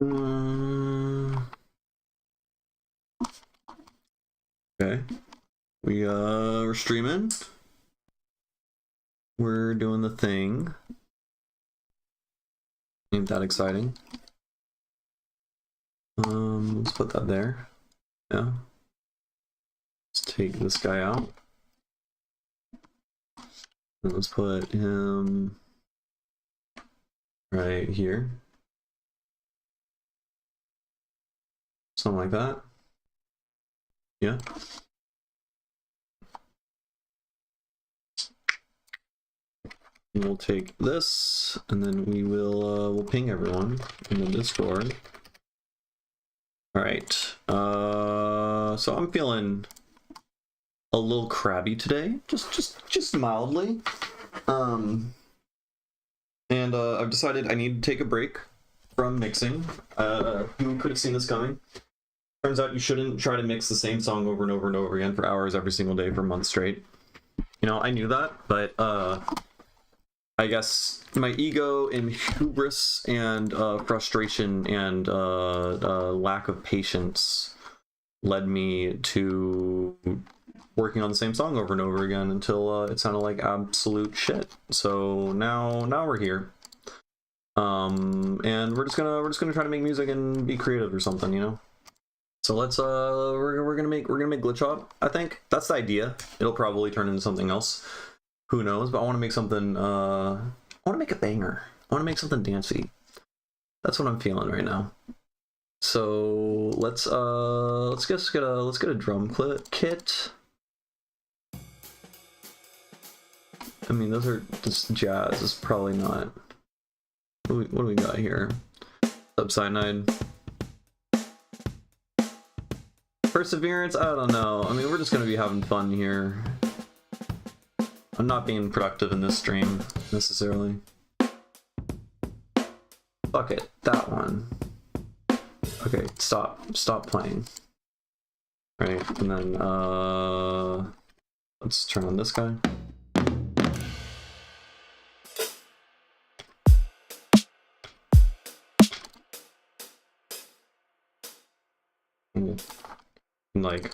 Okay. We're streaming. We're doing the thing. Ain't that exciting? Let's put that there. Yeah. Let's take this guy out. And let's put him right here. Something like that. Yeah. And we'll take this, and then we will we'll ping everyone in the Discord. All right. So I'm feeling a little crabby today, just mildly. And I've decided I need to take a break from mixing. Who could have seen this coming? Turns out you shouldn't try to mix the same song over and over and over again for hours every single day for months straight. You know, I knew that, but I guess my ego and hubris and frustration and lack of patience led me to working on the same song over and over again until it sounded like absolute shit. So now we're here, and we're just gonna try to make music and be creative or something, you know. So let's we're gonna make Glitch Hop. I think that's the idea. It'll probably turn into something else. Who knows? But I want to make something. I want to make a banger. I want to make something dancey. That's what I'm feeling right now. So let's get a drum kit. I mean, those are just jazz. It's probably not. What do we got here? Subcyanide. Perseverance? I don't know. I mean, we're just gonna be having fun here. I'm not being productive in this stream, necessarily. Fuck it, that one. Okay, stop playing. Right, and then, let's turn on this guy. And like...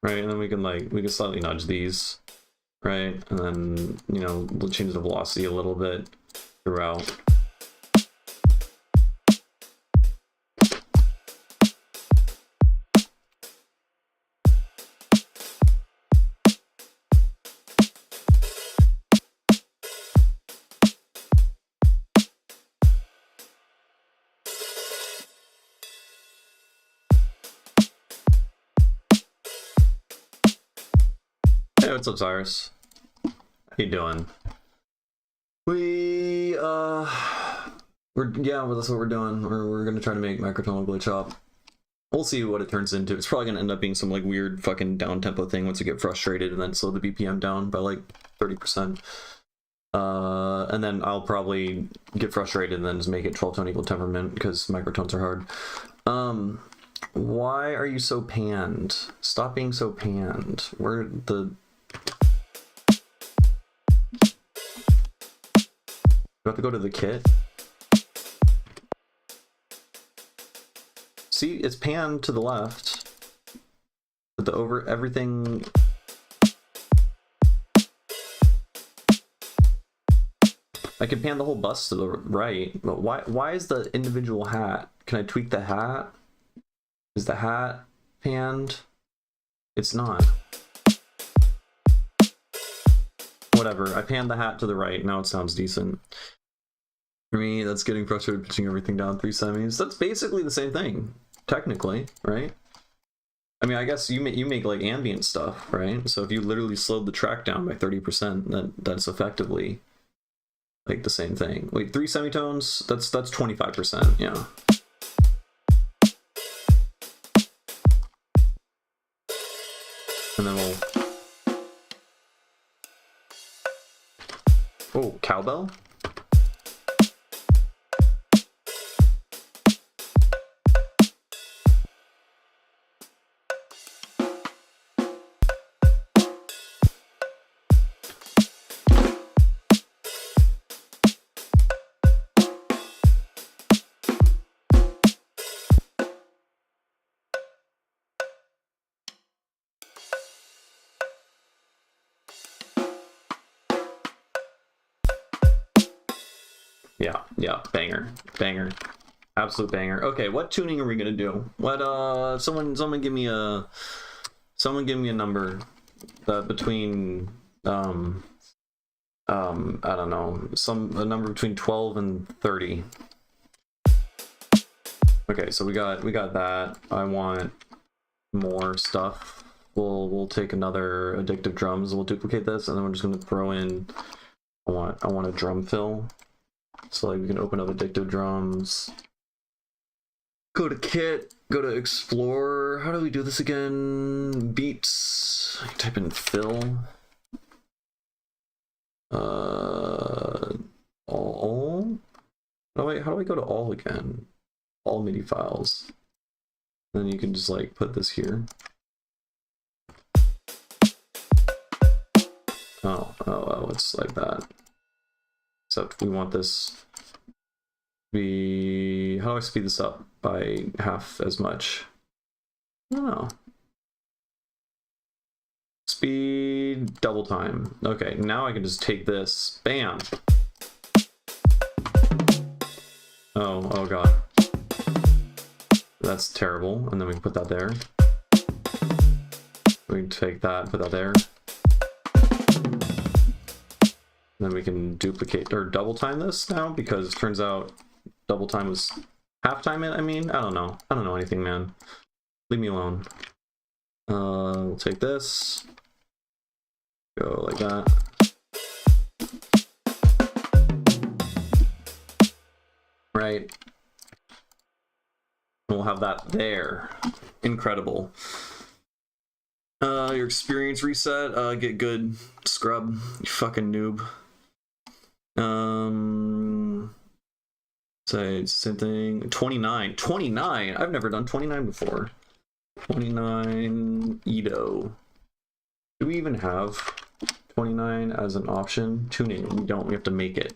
Right, and then we can slightly nudge these, right? And then, you know, we'll change the velocity a little bit throughout. Hey, what's up, Cyrus? How you doing? Well, that's what we're doing. We're gonna try to make Microtonal Glitch Hop. We'll see what it turns into. It's probably gonna end up being some like weird fucking down tempo thing once you get frustrated and then slow the BPM down by like 30%. And then I'll probably get frustrated and then just make it 12 tone equal temperament because microtones are hard. Why are you so panned? Stop being so panned. Where the... You have to go to the kit. See, it's panned to the left, but everything. I can pan the whole bus to the right, but why is the individual hat? Can I tweak the hat? Is the hat panned? It's not. Whatever, I panned the hat to the right, now it sounds decent. For me, that's getting frustrated pitching everything down 3 semis. That's basically the same thing, technically, right? I mean, I guess you make like ambient stuff, right? So if you literally slowed the track down by 30%, that's effectively like the same thing. Wait, 3 semitones? That's 25%, yeah. And then we'll... Oh, cowbell? Yeah, banger, banger, absolute banger. Okay, what tuning are we gonna do? What someone give me a number between I don't know, a number between 12 and 30. Okay, so we got that. I want more stuff. We'll take another addictive drums. We'll duplicate this, and then we're just gonna throw in. I want a drum fill. So like we can open up addictive drums. Go to kit. Go to explore. How do we do this again? Beats. I can type in fill. All. How do I go to all again? All MIDI files. Then you can just like put this here. Oh, it's like that. Except we want this to be, how do I speed this up by half as much? I don't know. Speed double time. Okay, now I can just take this. Bam. Oh god. That's terrible. And then we can put that there. We can take that, put that there. Then we can duplicate or double time this now, because it turns out double time was half time it. I mean, I don't know anything, man. Leave me alone. We'll take this, go like that. Right. We'll have that there. Incredible. Your experience reset. Get good, scrub. You fucking noob. Say same thing. 29. 29. I've never done 29 before. 29 Edo. Do we even have 29 as an option? Tuning. We don't. We have to make it.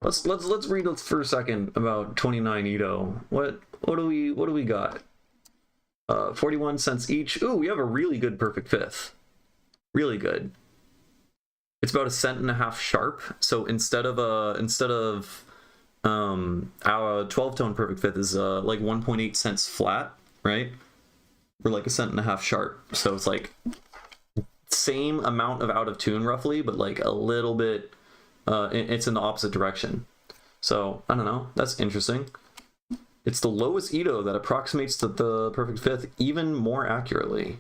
Let's read for a second about 29 Edo. What do we got? 41 cents each. Ooh, we have a really good perfect fifth. Really good. It's about 1.5 cents sharp. So instead of our 12-tone perfect fifth is like 1.8 cents flat, right? We're like 1.5 cents sharp. So it's like same amount of out of tune roughly, but like a little bit. It's in the opposite direction. So I don't know. That's interesting. It's the lowest Edo that approximates the perfect fifth even more accurately.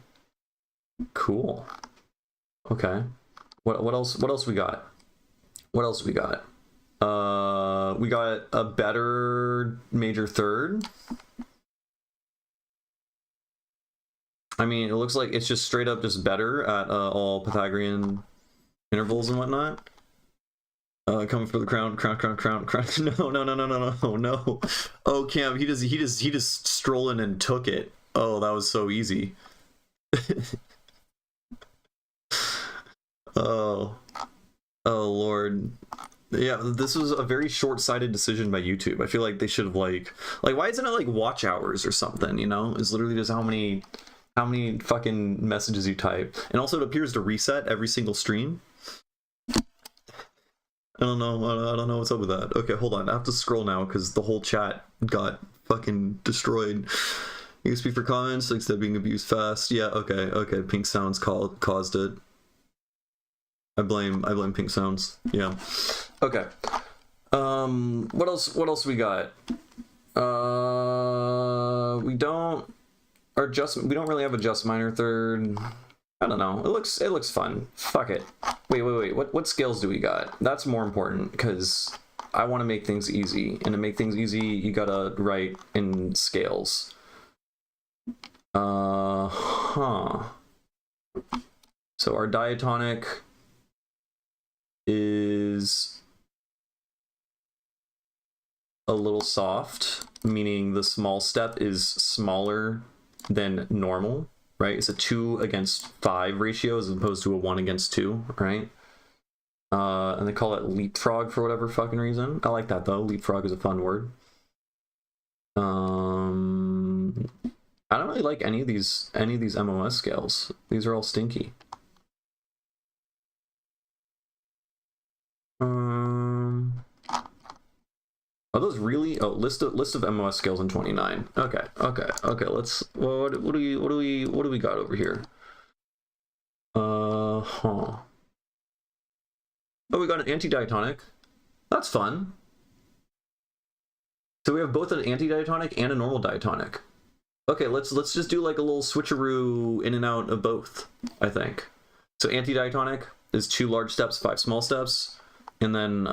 Cool. Okay. What else we got? What else we got? We got a better major third. I mean, it looks like it's just straight up just better at all Pythagorean intervals and whatnot. Coming for the crown. No. Oh, Cam, he just strolling and took it. Oh, that was so easy. Oh Lord. Yeah, this was a very short-sighted decision by YouTube. I feel like they should have like why isn't it like watch hours or something, you know? It's literally just how many fucking messages you type. And also it appears to reset every single stream. I don't know what's up with that. Okay, hold on. I have to scroll now because the whole chat got fucking destroyed. You can speak for comments, like instead of being abused fast. Yeah, okay. Pink Sounds caused it. I blame Pink Sounds. Yeah. Okay. What else we got? We don't really have a just minor third. I don't know. It looks fun. Fuck it. Wait. What scales do we got? That's more important because I want to make things easy, and to make things easy, you gotta write in scales. So our diatonic is a little soft, meaning the small step is smaller than normal. Right, it's a 2:5 ratio as opposed to a 1:2, right? And they call it leapfrog for whatever fucking reason. I like that though. Leapfrog is a fun word. I don't really like any of these MOS scales. These are all stinky. list of MOS scales in 29. Okay. Let's. What do we got over here? Oh, we got an anti-diatonic. That's fun. So we have both an anti-diatonic and a normal diatonic. Okay, let's just do like a little switcheroo in and out of both, I think. So anti-diatonic is 2 large steps, 5 small steps. And then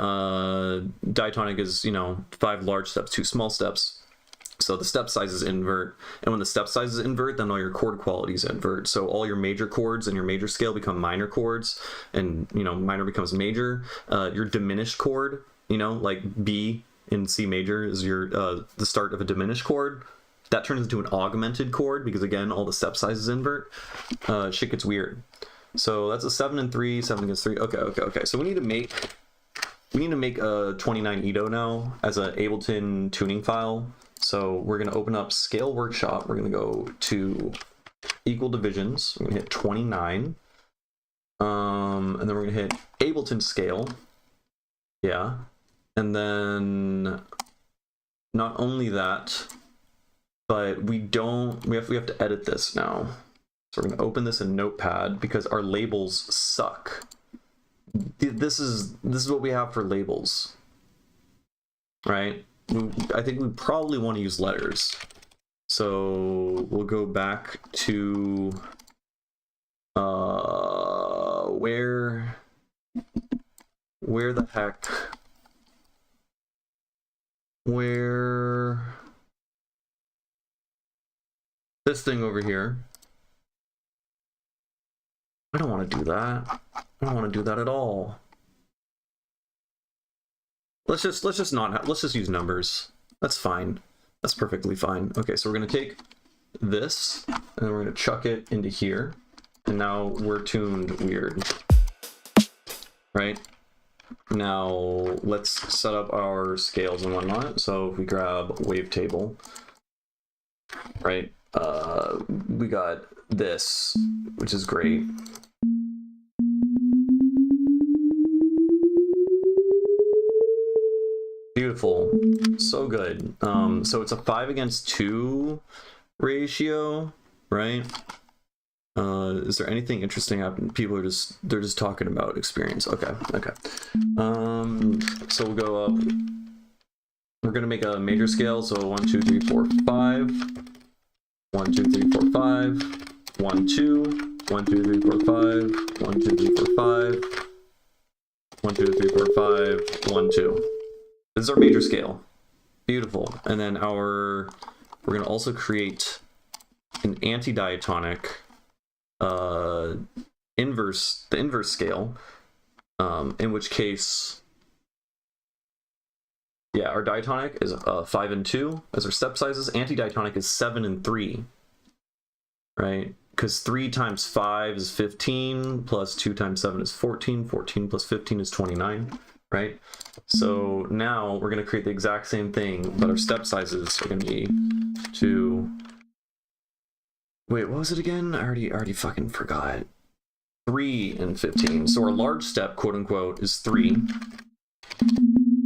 diatonic is, 5 large steps, 2 small steps. So the step sizes invert. And when the step sizes invert, then all your chord qualities invert. So all your major chords and your major scale become minor chords. And, minor becomes major. Your diminished chord, like B in C major is your the start of a diminished chord. That turns into an augmented chord because, again, all the step sizes invert. Shit gets weird. So that's a 7 and 3, 7 against 3. Okay. So we need to make a 29 Edo now as an Ableton tuning file. So we're going to open up Scale Workshop. We're going to go to Equal Divisions. We're going to hit 29. And then we're going to hit Ableton Scale. Yeah. And then not only that, but we have to edit this now. So we're going to open this in Notepad because our labels suck. This is what we have for labels, right? I think we probably want to use letters. So we'll go back to where the heck, this thing over here. I don't want to do that. I don't want to do that at all. Let's just use numbers. That's fine. That's perfectly fine. Okay, so we're gonna take this and then we're gonna chuck it into here, and now we're tuned weird. Right? Now let's set up our scales and whatnot. So if we grab wavetable, right? We got this, which is great. Beautiful, so good. So it's a 5:2 ratio, right? Is there anything interesting happening? People are just talking about experience. Okay. So we'll go up. We're gonna make a major scale. So 1, 2, 3, 4, 5. 1, 2, 3, 4, 5. 1, 2. 1, 2, 3, 4, 5. 1, 2, 3, 4, 5. 1, 2, 3, 4, 5. 1, 2. This is our major scale. Beautiful. And then we're going to also create an anti-diatonic the inverse scale, in which case, yeah, our diatonic is 5 and 2 as our step sizes. Anti-diatonic is 7 and 3, right? Because 3 times 5 is 15, plus 2 times 7 is 14. 14 plus 15 is 29. Right? So now we're going to create the exact same thing, but our step sizes are going to be 2. Wait, what was it again? I already fucking forgot. 3 and 15. So our large step, quote unquote, is 3.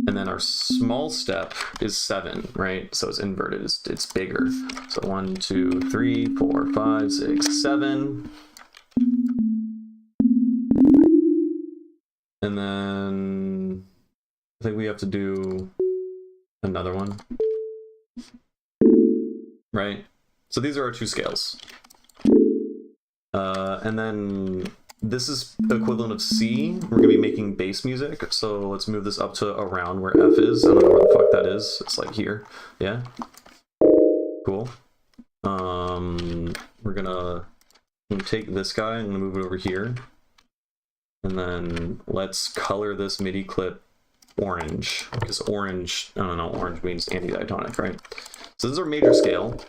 And then our small step is 7, right? So it's inverted, it's bigger. So 1, 2, 3, 4, 5, 6, 7. And then I think we have to do another one, right? So these are our 2 scales. And then this is the equivalent of C. We're gonna be making bass music. So let's move this up to around where F is. I don't know where the fuck that is. It's like here. Yeah. Cool. We're gonna take this guy. I'm gonna move it over here. And then let's color this MIDI clip orange, because orange, I don't know, orange means anti-diatonic, right? So this is our major scale.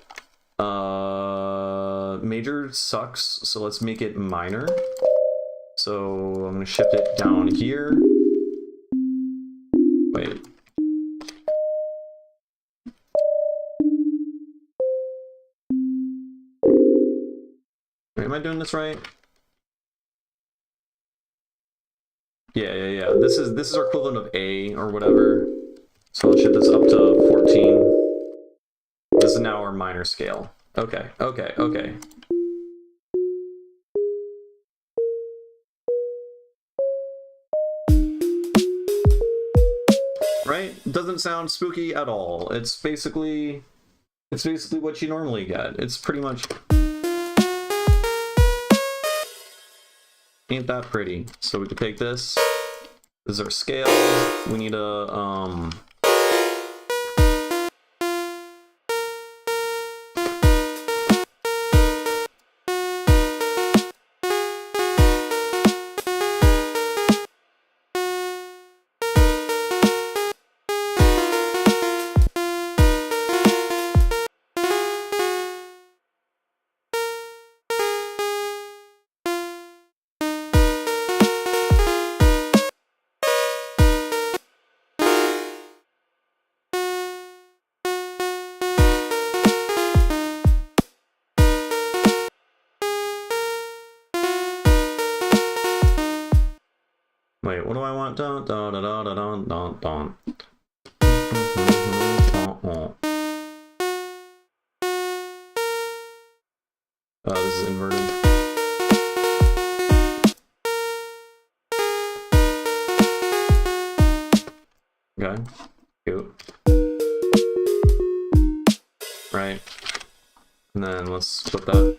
Major sucks, so let's make it minor. So I'm gonna shift it down here. Wait. Wait, am I doing this right? Yeah. This is our equivalent of A or whatever. So I'll shift this up to 14. This is now our minor scale. Okay, okay, okay. Right? Doesn't sound spooky at all. It's basically what you normally get. It's pretty much ain't that pretty. So we can take this. This is our scale. We need a wait, what do I want? Dun, dun, dun, dun, dun, dun, dun. This is inverted. Okay, cute. Right, and then let's put that.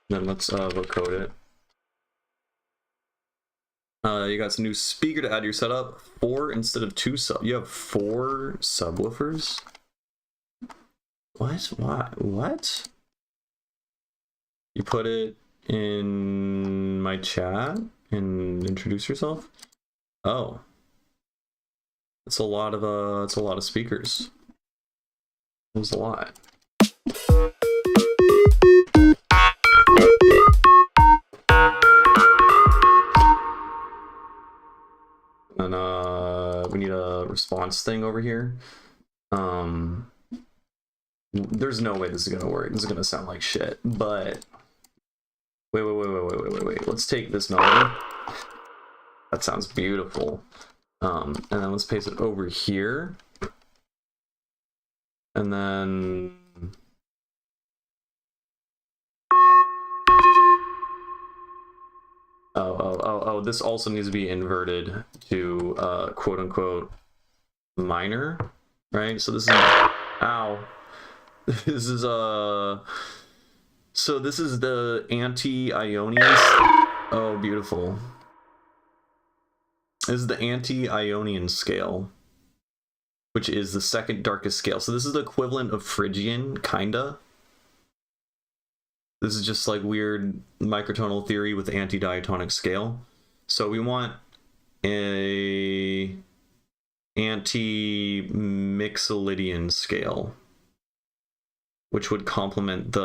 Then let's vocode it. You got some new speaker to add to your setup. 4 instead of 2 sub. You have 4 subwoofers? What? Why? What? You put it in my chat and introduce yourself? Oh. It's a lot of speakers. There's a lot. And we need a response thing over here. There's no way this is gonna work. This is gonna sound like shit, but wait. Let's take this melody. That sounds beautiful. And then let's paste it over here. And then oh, this also needs to be inverted to quote unquote minor, right? So this is ow. This is so this is the anti-Ionian. Oh, beautiful. This is the anti-Ionian scale, which is the second darkest scale. So this is the equivalent of Phrygian, kinda. This is just like weird microtonal theory with anti-diatonic scale. So we want a anti-Mixolydian scale, which would complement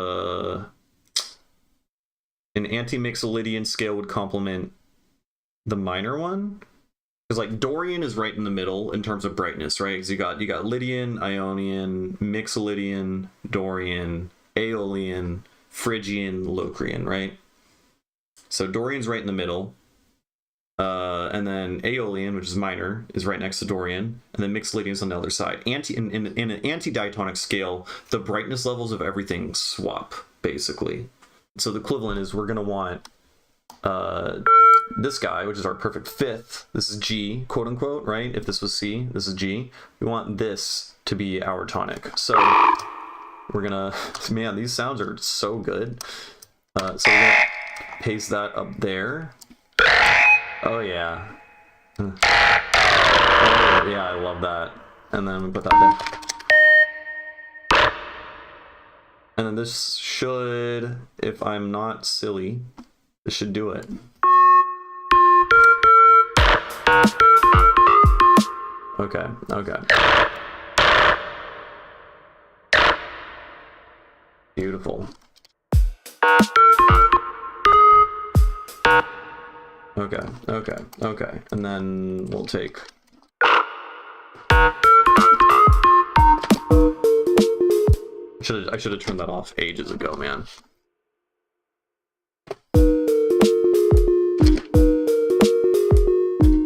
an anti-Mixolydian scale would complement the minor one. Because like Dorian is right in the middle in terms of brightness, right? Because you got Lydian, Ionian, Mixolydian, Dorian, Aeolian, Phrygian, Locrian, right? So Dorian's right in the middle. And then Aeolian, which is minor, is right next to Dorian, and then Mixolydian's on the other side. In an anti-diatonic scale, the brightness levels of everything swap, basically. So the equivalent is we're going to want this guy, which is our perfect fifth. This is G, quote unquote, right? If this was C, this is G. We want this to be our tonic. So we're gonna, man, these sounds are so good. So we're gonna paste that up there. Oh yeah. Oh, yeah, I love that. And then we put that there. And then this should, if I'm not silly, this should do it. Okay. Beautiful. Okay. And then we'll take... I should have turned that off ages ago, man.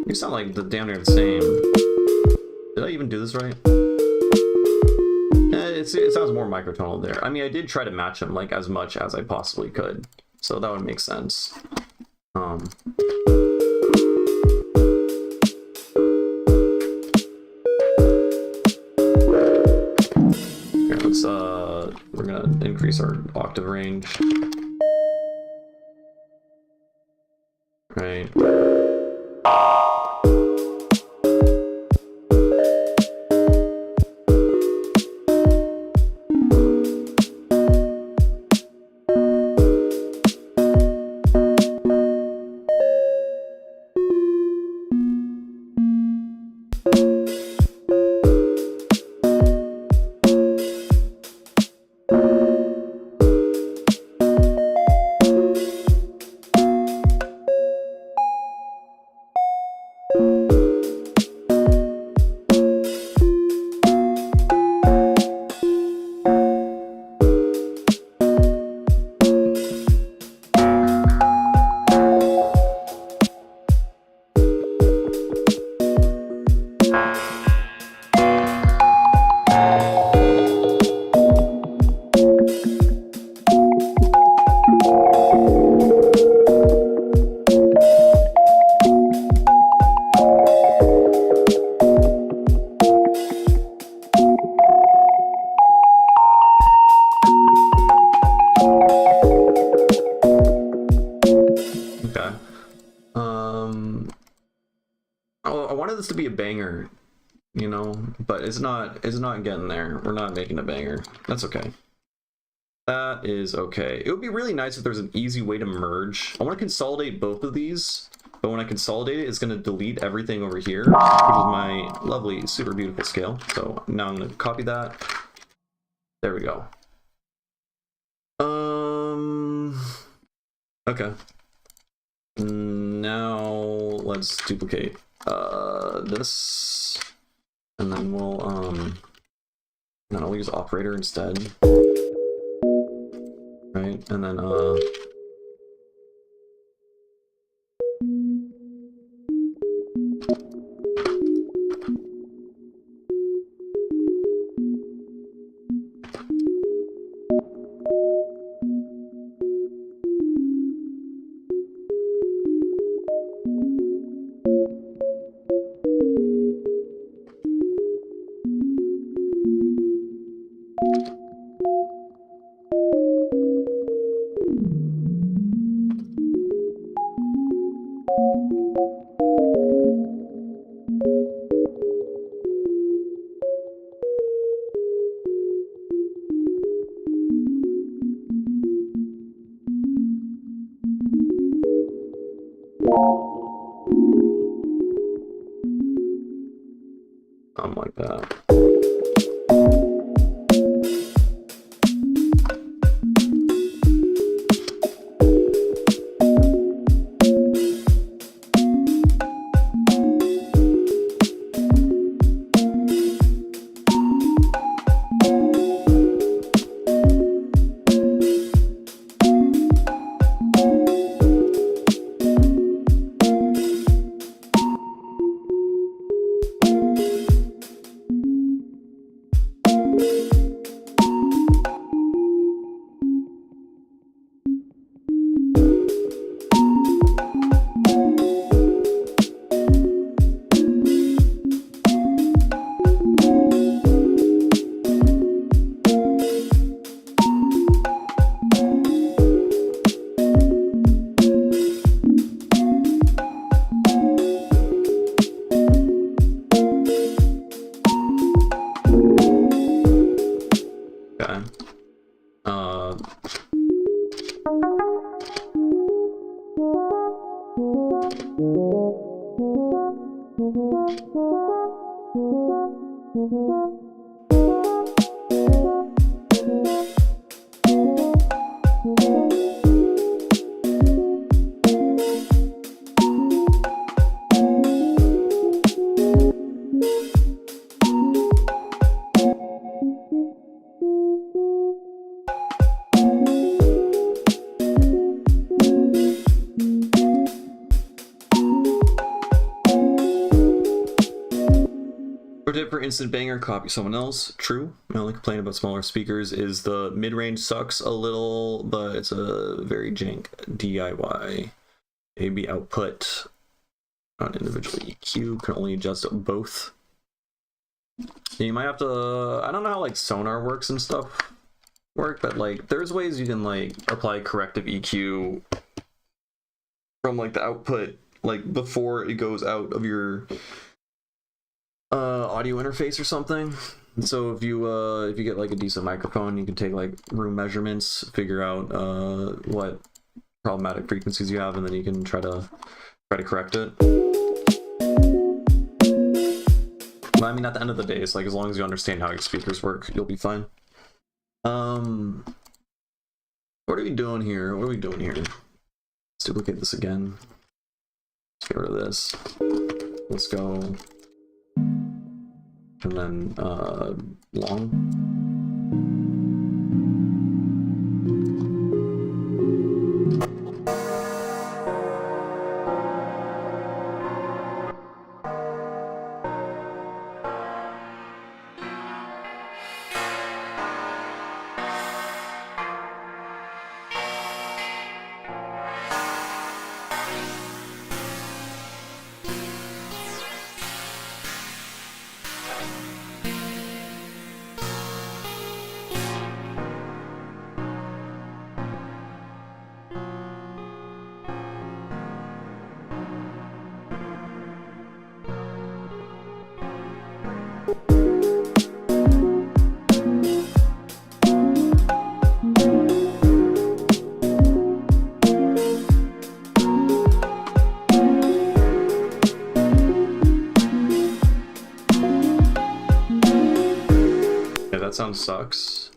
You sound like damn near the same. Did I even do this right? It sounds more microtonal there. I mean, I did try to match them like as much as I possibly could, so that would make sense. Here, let's we're gonna increase our octave range. Right. I wanted this to be a banger, you know, but it's not getting there. We're not making a banger. That's okay. That is okay. It would be really nice if there's an easy way to merge. I want to consolidate both of these, but when I consolidate it, it's going to delete everything over here, which is my lovely, super beautiful scale. So now I'm going to copy that. There we go. Okay. Now let's duplicate this, and then we'll use operator instead, right? And then something like that. tip for instant banger, copy someone else. True. My only complaint about smaller speakers is the mid-range sucks a little, but it's a very jank DIY. AB output on individual EQ, can only adjust both. You might have to, I don't know how like sonar works and stuff work, but like there's ways you can like apply corrective EQ from like the output, like before it goes out of your audio interface or something. So if you get like a decent microphone, you can take like room measurements, figure out what problematic frequencies you have, and then you can try to correct it. But I mean, at the end of the day, it's like as long as you understand how your speakers work, you'll be fine. What are we doing here? What are we doing here? Let's duplicate this again. Let's get rid of this. Let's go. And then long. That sound sucks.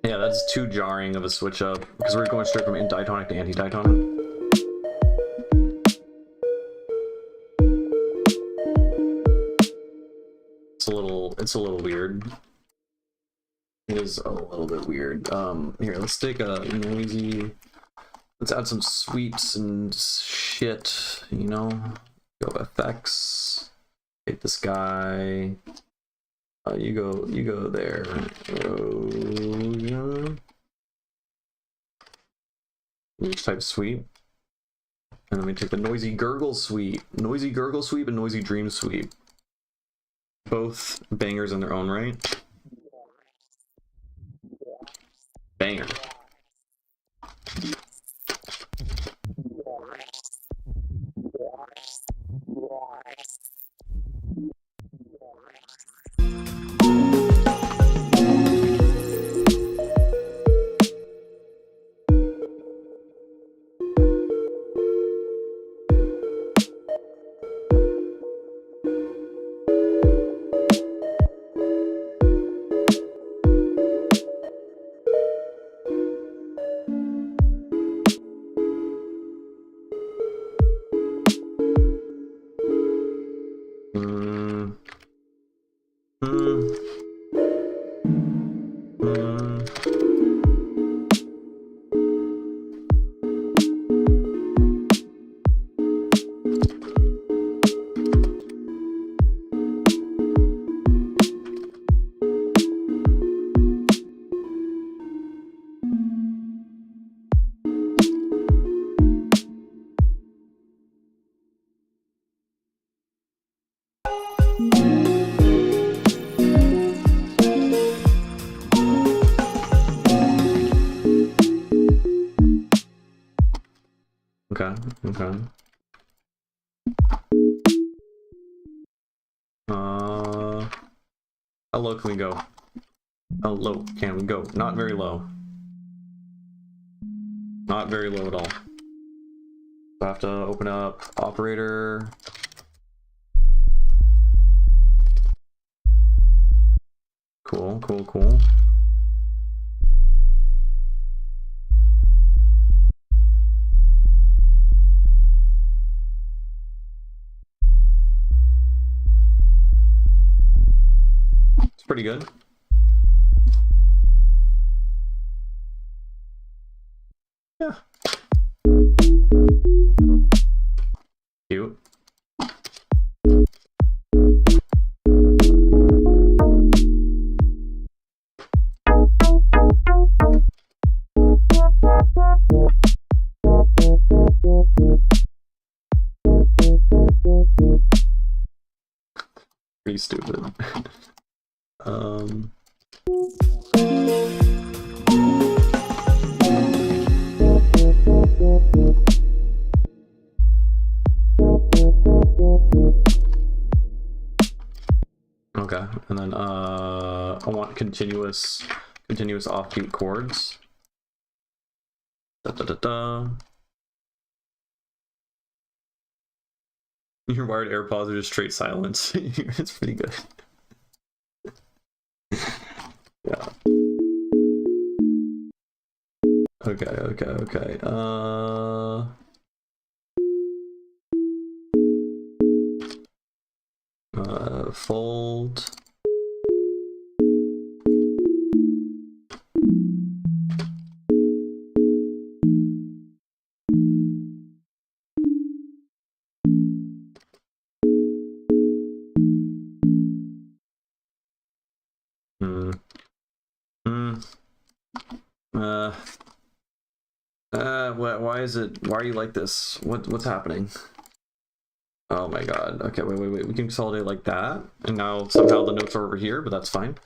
Yeah, that's too jarring of a switch up because we're going straight from diatonic to anti-diatonic. It's a little weird. It is a little bit weird. Here, let's take a noisy. Let's add some sweeps and shit. You know, go effects. Hit this guy. You go there. Oh, yeah. Each type sweep. And then we take the noisy gurgle sweep. Noisy gurgle sweep and noisy dream sweep. Both bangers in their own right. Banger. Okay. How low can we go? How low can we go? Not very low. Not very low at all. I have to open up operator. Cool, cool, cool. It's pretty good. Yeah. Cute. Pretty stupid. Okay, and then I want continuous offbeat chords. Da da da da. Your wired AirPods are just straight silence. It's pretty good. Yeah. Okay. Fold. Why are you like this? What's happening? Oh my god. Okay, wait. We can consolidate like that. And now somehow the notes are over here, but that's fine.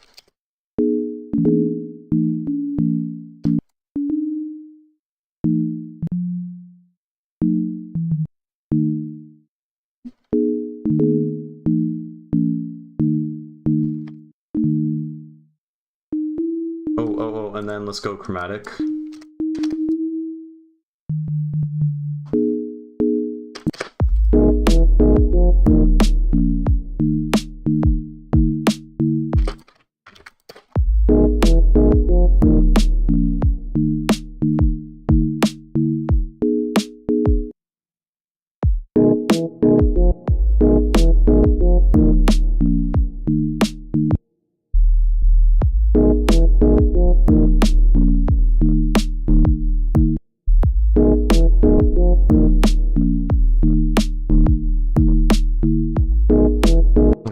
Oh, and then let's go chromatic.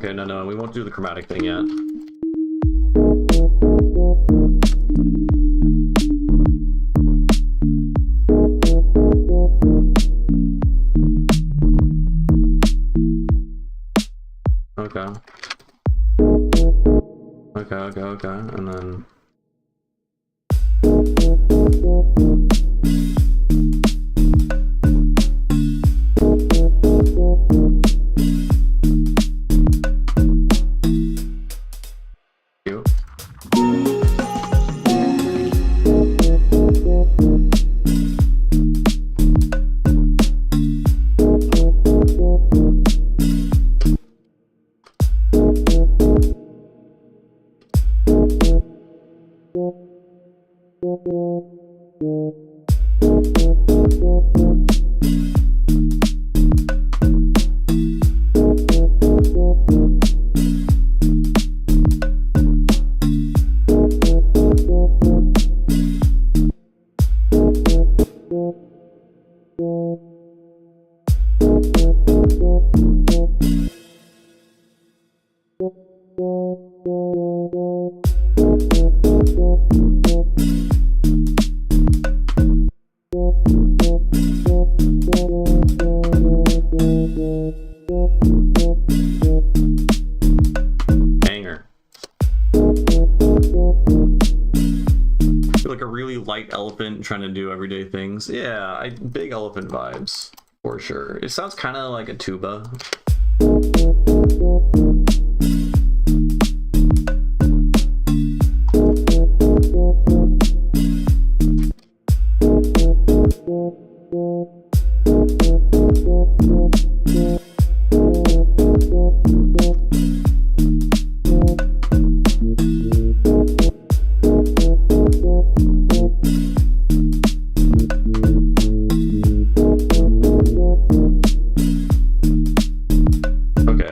Okay, no, we won't do the chromatic thing yet. Okay, and then... Banger. Like a really light elephant trying to do everyday things. Yeah, big elephant vibes. for sure. It sounds kind of like a tuba.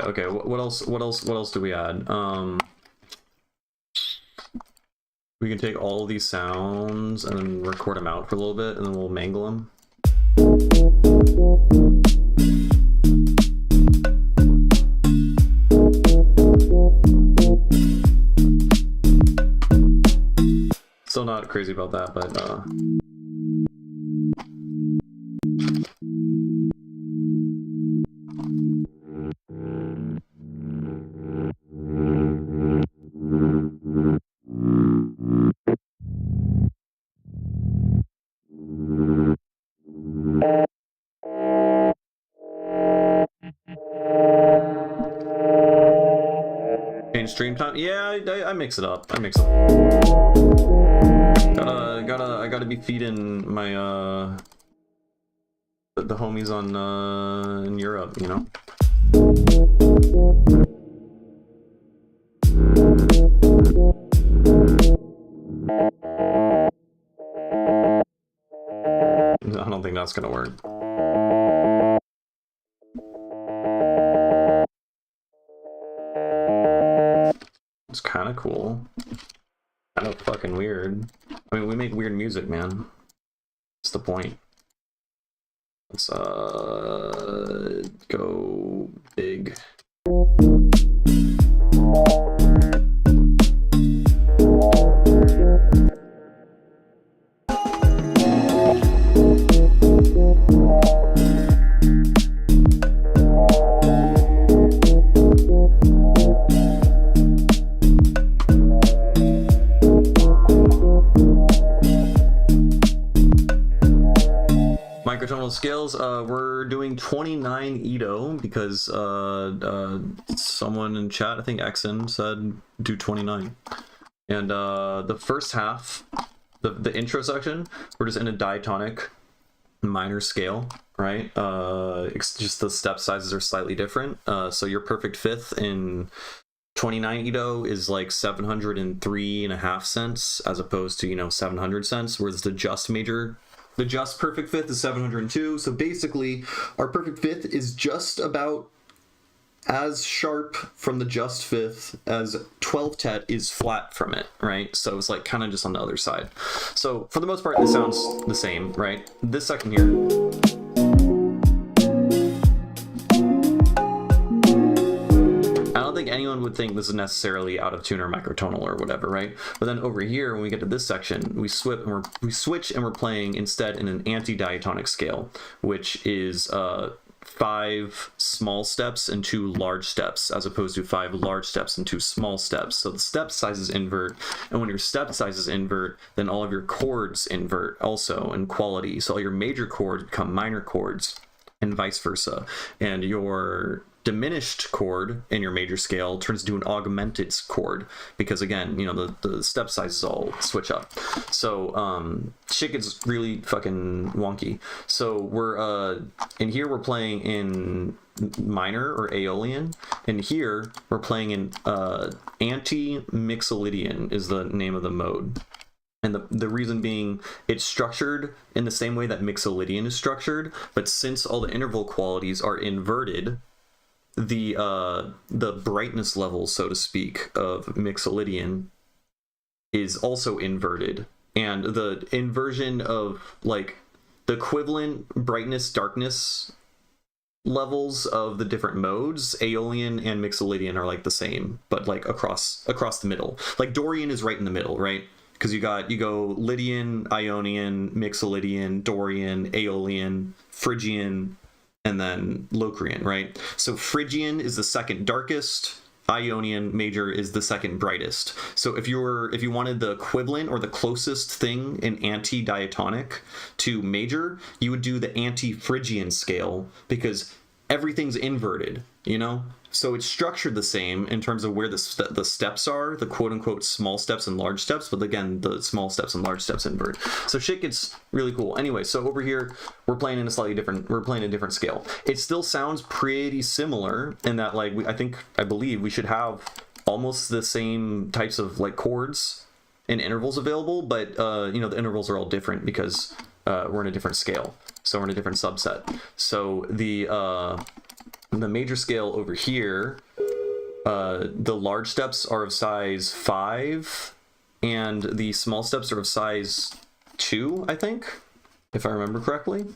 Okay, what else do we add? We can take all of these sounds and then record them out for a little bit, and then we'll mangle them. Still not crazy about that, but change stream time. Yeah, I mix it up. I gotta be feeding my the homies on in Europe, you know. I don't think that's gonna work. It's kind of cool. Kind of fucking weird. I mean, we make weird music, man. That's the point. Let's go big. Microtonal scales, we're doing 29 Edo because someone in chat, I think Exon, said do 29. And the first half, the intro section, we're just in a diatonic minor scale, right? It's just the step sizes are slightly different. So your perfect fifth in 29 Edo is like 703.5 cents as opposed to, you know, 700 cents, whereas the just perfect fifth is 702. So basically, our perfect fifth is just about as sharp from the just fifth as 12 tet is flat from it, right? So it's like kind of just on the other side. So for the most part, this sounds the same, right? This section here. I don't think anyone would think this is necessarily out of tune or microtonal or whatever, right? But then over here, when we get to this section, we switch and we're playing instead in an anti-diatonic scale, which is 5 small steps and 2 large steps, as opposed to 5 large steps and 2 small steps. So the step sizes invert, and when your step sizes invert, then all of your chords invert also in quality. So all your major chords become minor chords, and vice versa. And your diminished chord in your major scale turns into an augmented chord because, again, you know, the step sizes all switch up. So shit gets really fucking wonky. So we're in here we're playing in minor or Aeolian, and here we're playing in anti-Mixolydian is the name of the mode. And the reason being, it's structured in the same way that Mixolydian is structured, but since all the interval qualities are inverted, the brightness level, so to speak, of Mixolydian is also inverted. And the inversion of, like, the equivalent brightness darkness levels of the different modes, Aeolian and Mixolydian are like the same, but like across the middle. Like Dorian is right in the middle, right? Because you go Lydian, Ionian, Mixolydian, Dorian, Aeolian, Phrygian, and then Locrian, right? So Phrygian is the second darkest, Ionian major is the second brightest. So if you wanted the equivalent or the closest thing in anti-diatonic to major, you would do the anti-Phrygian scale, because everything's inverted, you know? So it's structured the same in terms of where the steps are, the quote-unquote small steps and large steps, but again, the small steps and large steps invert. So shit gets really cool. Anyway, so over here, we're playing a different scale. It still sounds pretty similar in that, like, I believe we should have almost the same types of, like, chords and intervals available, but, you know, the intervals are all different because we're in a different scale. So we're in a different subset. So the major scale over here, the large steps are of size 5, and the small steps are of size 2, I think, if I remember correctly.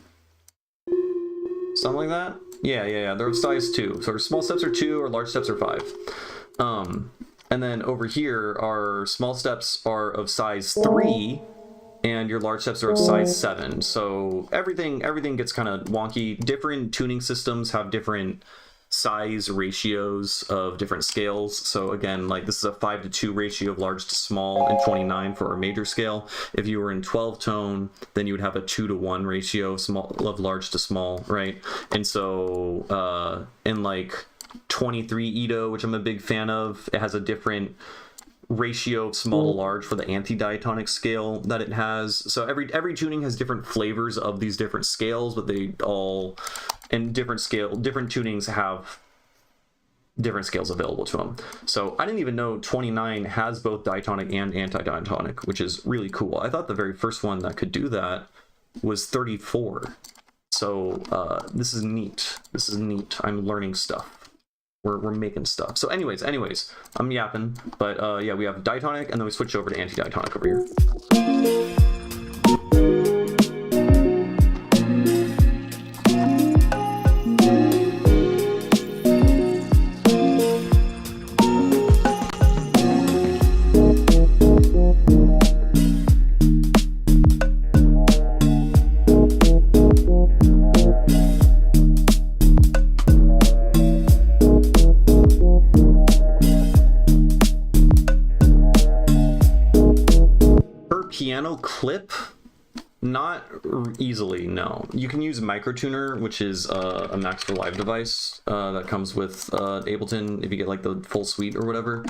Something like that? Yeah, they're of size 2. So our small steps are 2, or large steps are 5. And then over here, our small steps are of size 3, and your large steps are of size 7. So everything gets kind of wonky. Different tuning systems have different size ratios of different scales. So again, like, this is a 5:2 ratio of large to small and 29 for our major scale. If you were in 12 tone, then you would have a 2:1 ratio of large to small, right? And so in like 23 Edo, which I'm a big fan of, it has a different ratio of small to large for the anti-diatonic scale that it has. So every tuning has different flavors of these different scales, but they all, and different tunings have different scales available to them. So I didn't even know 29 has both diatonic and anti-diatonic, which is really cool. I thought the very first one that could do that was 34. So this is neat. This is neat. I'm learning stuff. We're making stuff. So anyways, I'm yapping, but yeah, we have diatonic, and then we switch over to anti-diatonic over here. Piano clip, not easily, no. You can use Microtuner, which is a Max for Live device that comes with Ableton if you get like the full suite or whatever.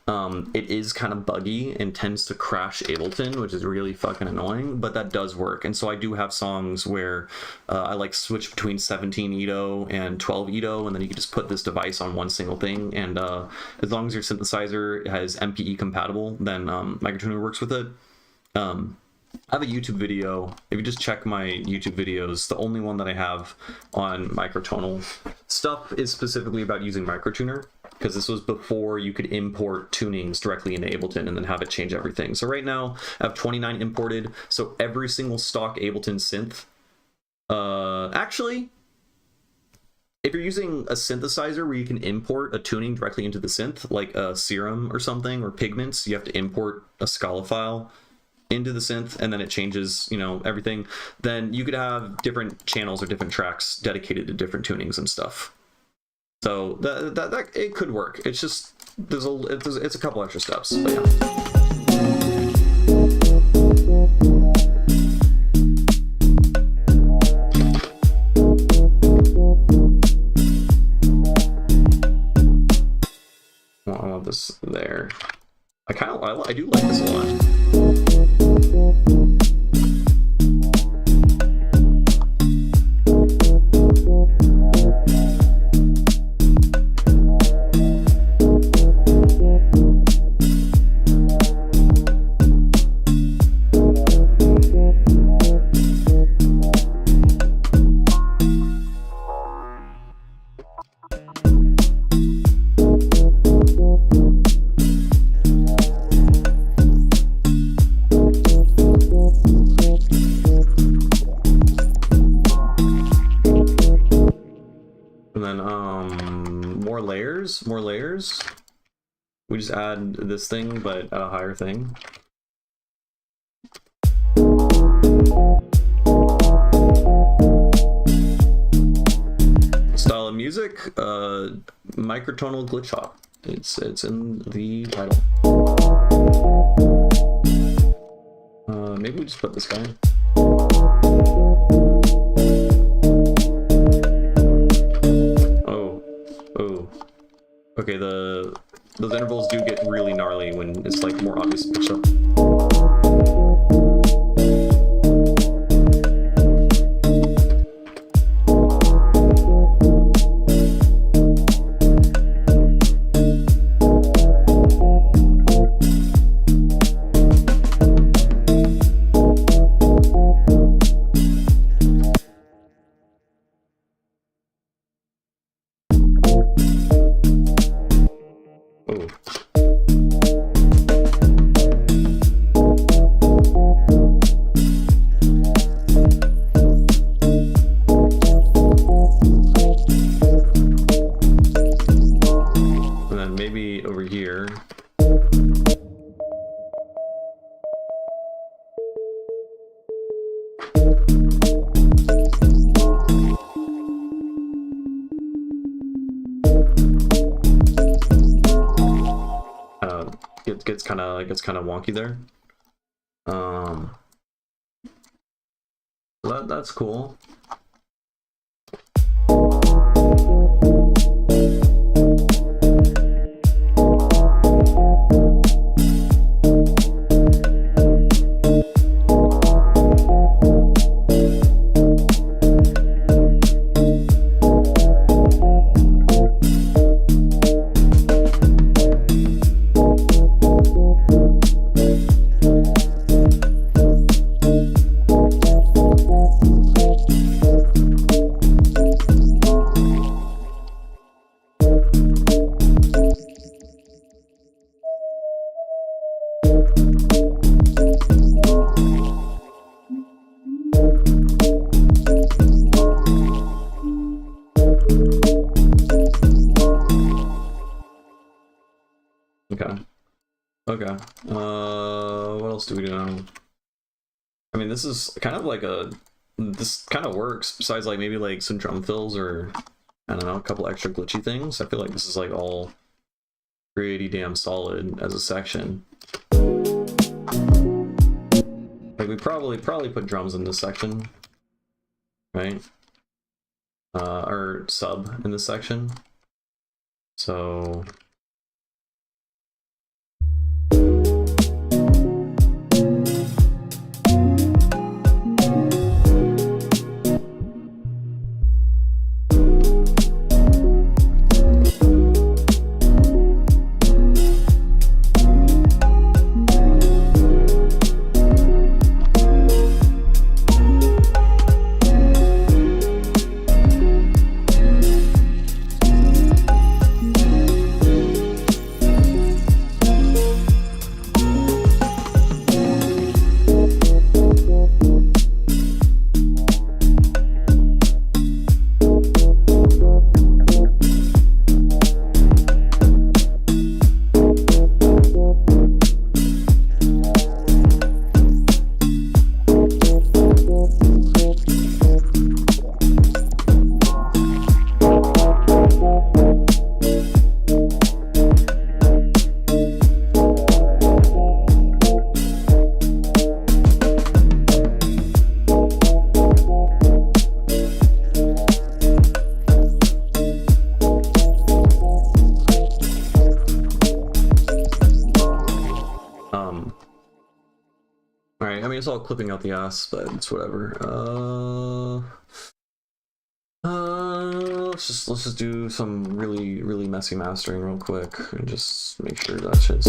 It is kind of buggy and tends to crash Ableton, which is really fucking annoying, but that does work. And so I do have songs where I like switch between 17 Edo and 12 Edo, and then you can just put this device on one single thing, and as long as your synthesizer has MPE compatible, then Microtuner works with it. I have a YouTube video. If you just check my YouTube videos, the only one that I have on Microtonal stuff is specifically about using Microtuner, because this was before you could import tunings directly into Ableton and then have it change everything. So right now I have 29 imported, so every single stock Ableton synth. Actually, if you're using a synthesizer where you can import a tuning directly into the synth, like a Serum or something, or Pigments, you have to import a Scala file into the synth, and then it changes, you know, everything. Then you could have different channels or different tracks dedicated to different tunings and stuff. So that it could work. It's just it's a couple extra steps. But yeah. I want this there. I do like this a lot. More layers. We just add this thing, but at a higher thing. Style of music, microtonal glitch hop. It's in the title. Maybe we just put this guy in. Oh. Okay, those intervals do get really gnarly when it's like more obvious pitch up. Gets kind of wonky there. That's cool. Okay. What else do we do now? I mean, this is kind of like this kind of works, besides like maybe like some drum fills or, I don't know, a couple extra glitchy things. I feel like this is like all pretty damn solid as a section. Like we probably put drums in this section, right? Or sub in this section. So it's all clipping out the ass, but it's whatever. Let's just do some really messy mastering real quick and just make sure that shit's.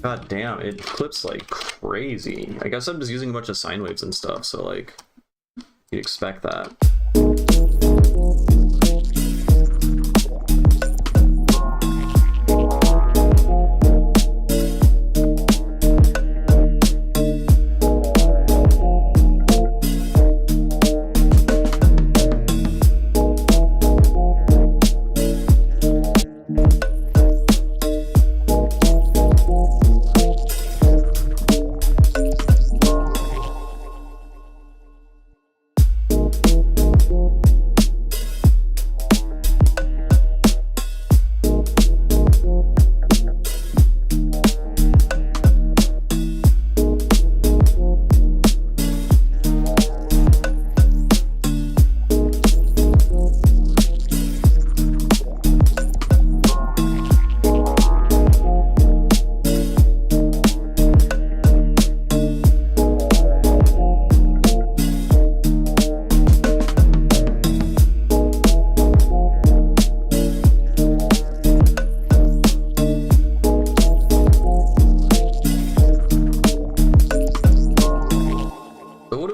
God damn, it clips like crazy. I guess I'm just using a bunch of sine waves and stuff, so like you'd expect that.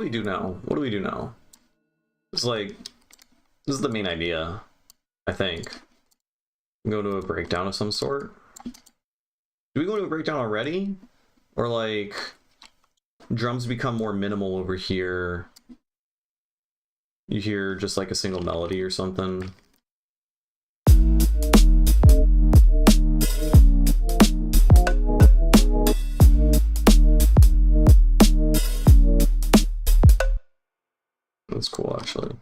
we do now? What do we do now? It's like, this is the main idea, I think. Go to a breakdown of some sort. Do we go to a breakdown already? Or like, drums become more minimal over here. You hear just like a single melody or something. That's cool, actually.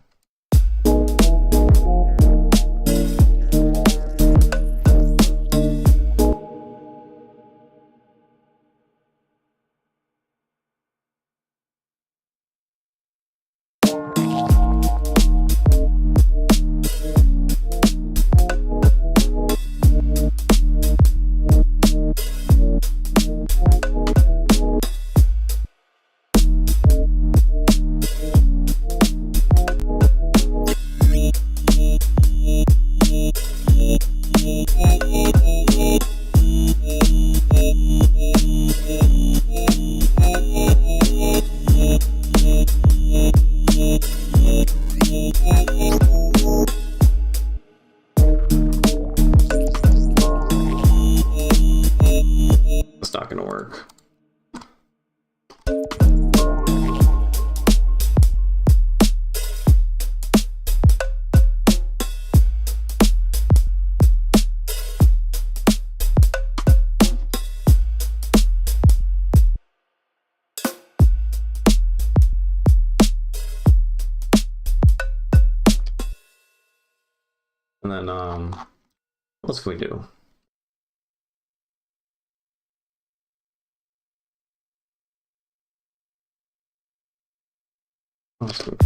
Not gonna work. And then what else can we do? Awesome.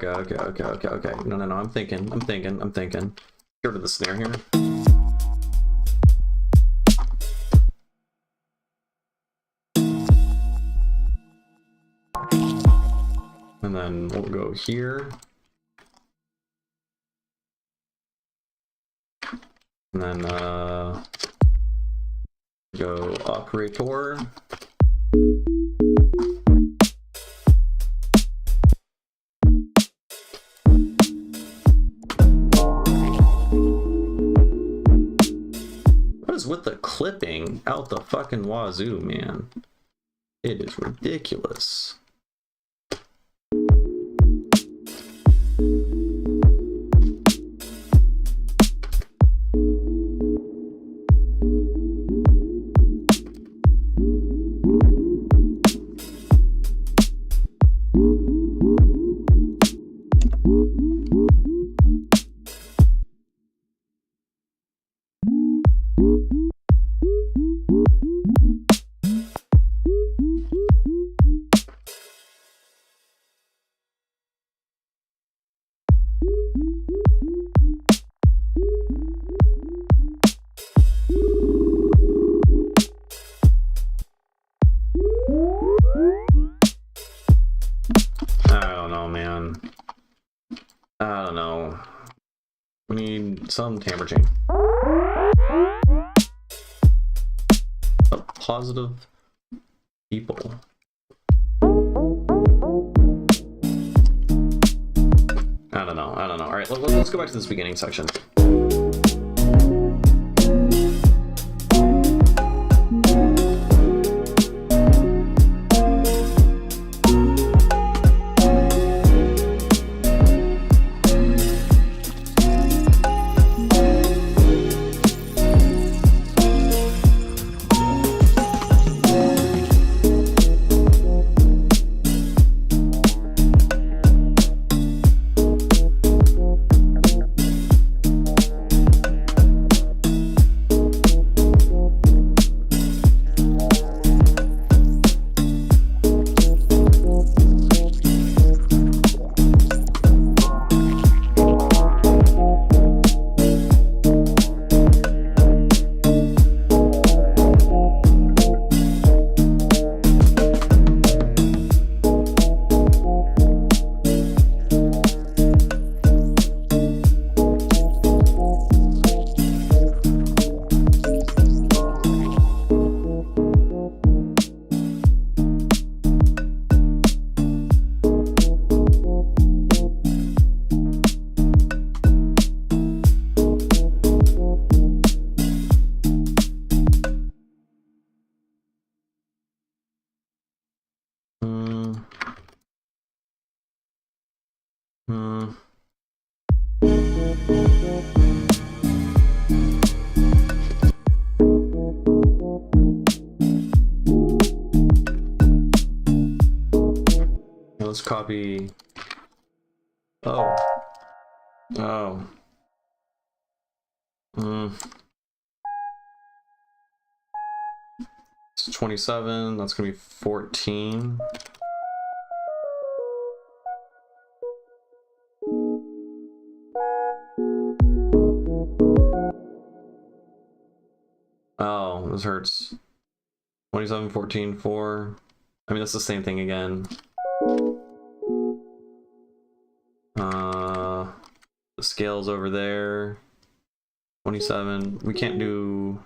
Okay. Okay. No. I'm thinking. Go to the snare here. And then we'll go here. And then go operator. What is with the clipping out the fucking wazoo, man? It is ridiculous. I don't know. We need some timbre change. A positive people. I don't know. All right, let's go back to this beginning section. copy. Oh. Oh. It's 27. That's gonna be 14. Oh, this hurts. 27, 14, 4. I mean, that's the same thing again. The scale's over there. 27. We can't do...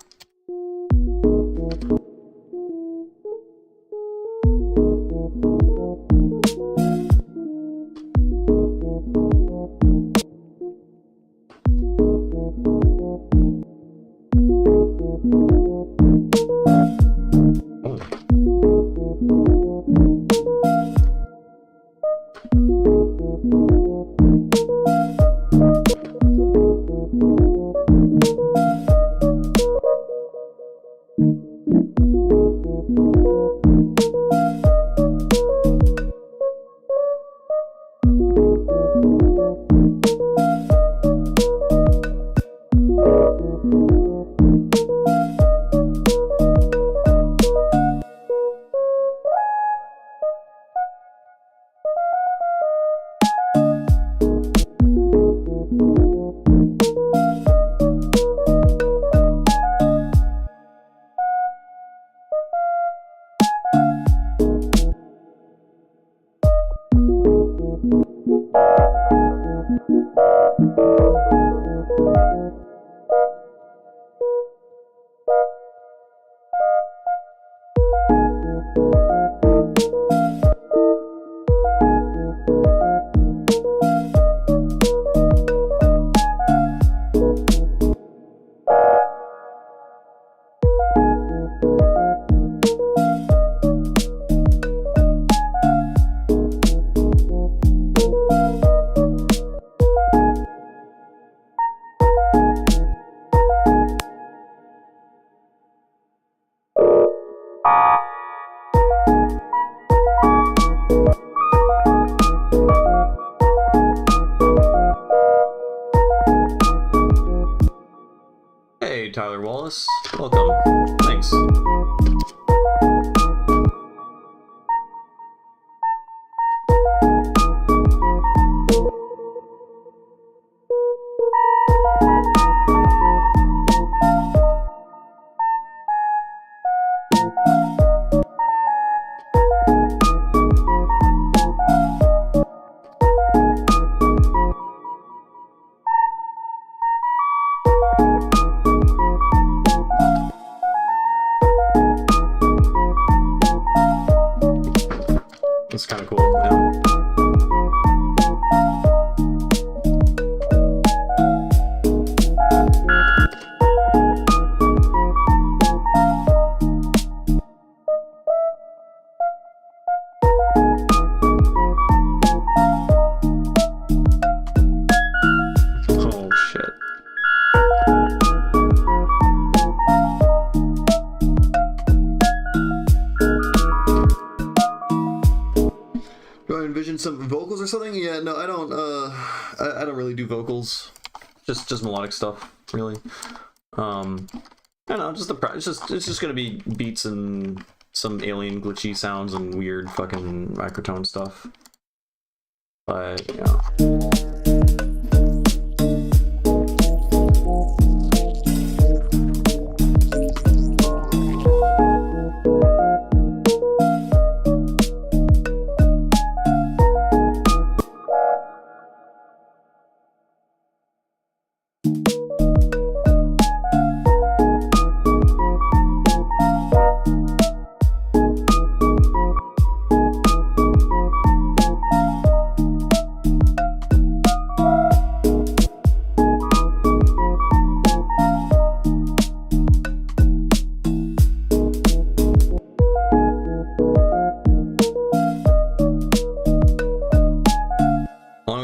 Hey, Tyler Wallace. Welcome. Thanks. It's kind of cool, yeah. Oh, shit. Do I envision some vocals or something? Yeah, no, I don't. I don't really do vocals. Just melodic stuff, really. I don't know. It's just gonna be beats and some alien glitchy sounds and weird fucking microtone stuff. But yeah.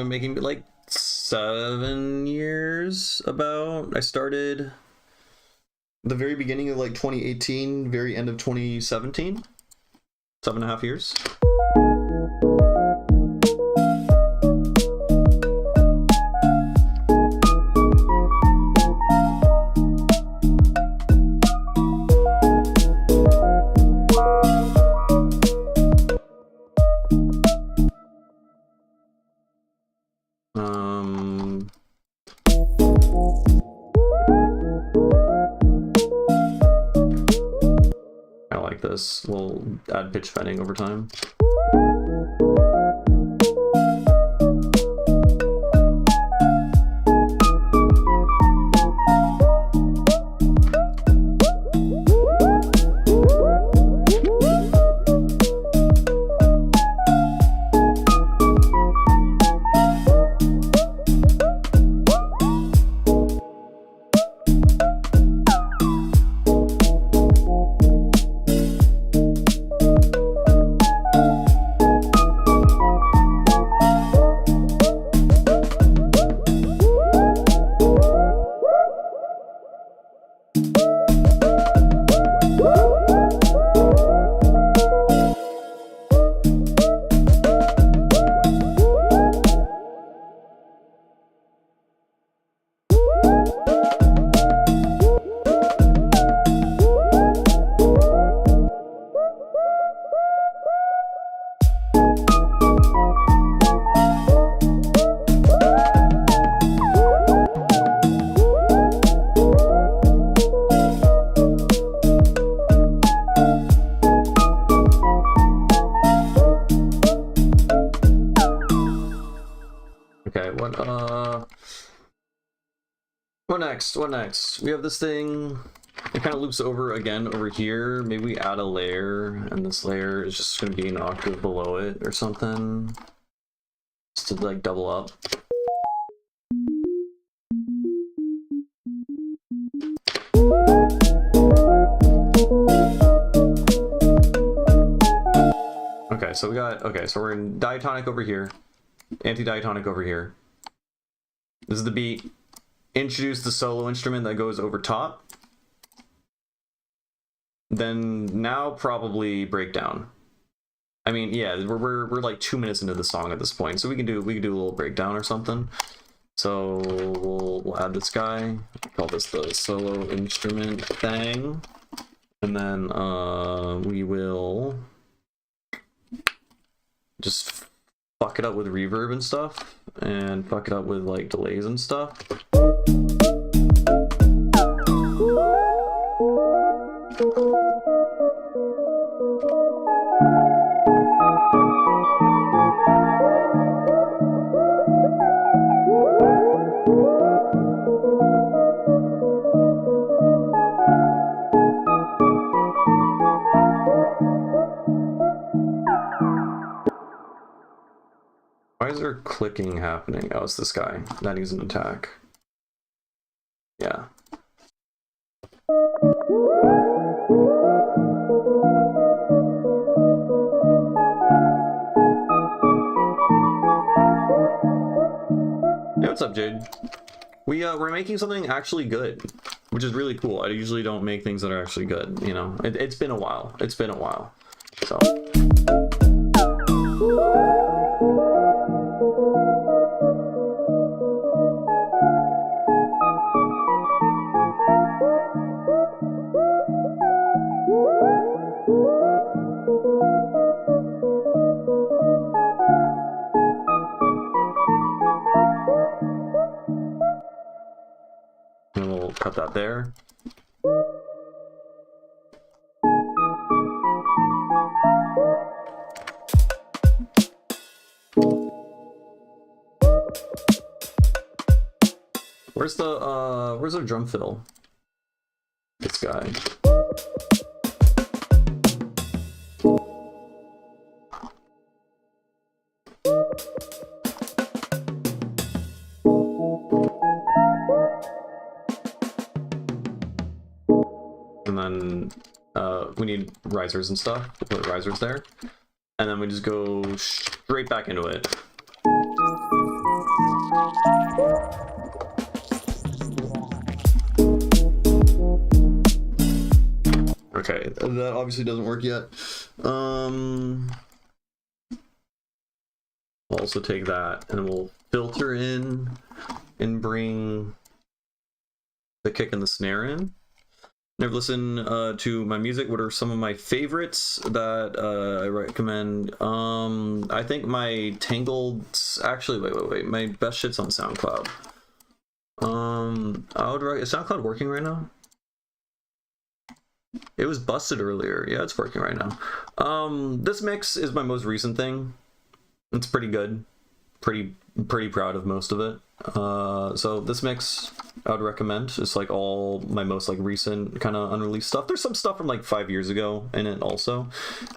Making like 7 years about. I started the very beginning of like 2018, very end of 2017. 7.5 years. like this. We'll add pitch bending over time. Okay, what next? We have this thing, it kind of loops over again over here. Maybe we add a layer, and this layer is just going to be an octave below it or something, just to like double up. Okay, so so we're in diatonic over here, anti-diatonic over here. This is the beat. Introduce the solo instrument that goes over top. Then now probably breakdown. I mean, yeah, we're like 2 minutes into the song at this point, so we can do a little breakdown or something. So we'll add this guy. Call this the solo instrument thing, and then we will just fuck it up with reverb and stuff, and fuck it up with like delays and stuff. Why is there clicking happening? Oh, it's this guy. That needs an attack. Yeah. Hey, what's up, Jade? We're making something actually good, which is really cool. I usually don't make things that are actually good, you know. It's been a while. It's been a while. So. And we'll cut that there. Where's our drum fill? This guy. And then we need risers and stuff. We'll put risers there. And then we just go straight back into it. Okay, that obviously doesn't work yet. We'll also take that and we'll filter in and bring the kick and the snare in. Never listen to my music. What are some of my favorites that I recommend? I think my Tangled, actually, wait. My best shit's on SoundCloud. I would is SoundCloud working right now? It was busted earlier. Yeah, it's working right now. This mix is my most recent thing. It's pretty good. Pretty proud of most of it. So this mix I would recommend. It's like all my most like recent kind of unreleased stuff. There's some stuff from like 5 years ago in it also.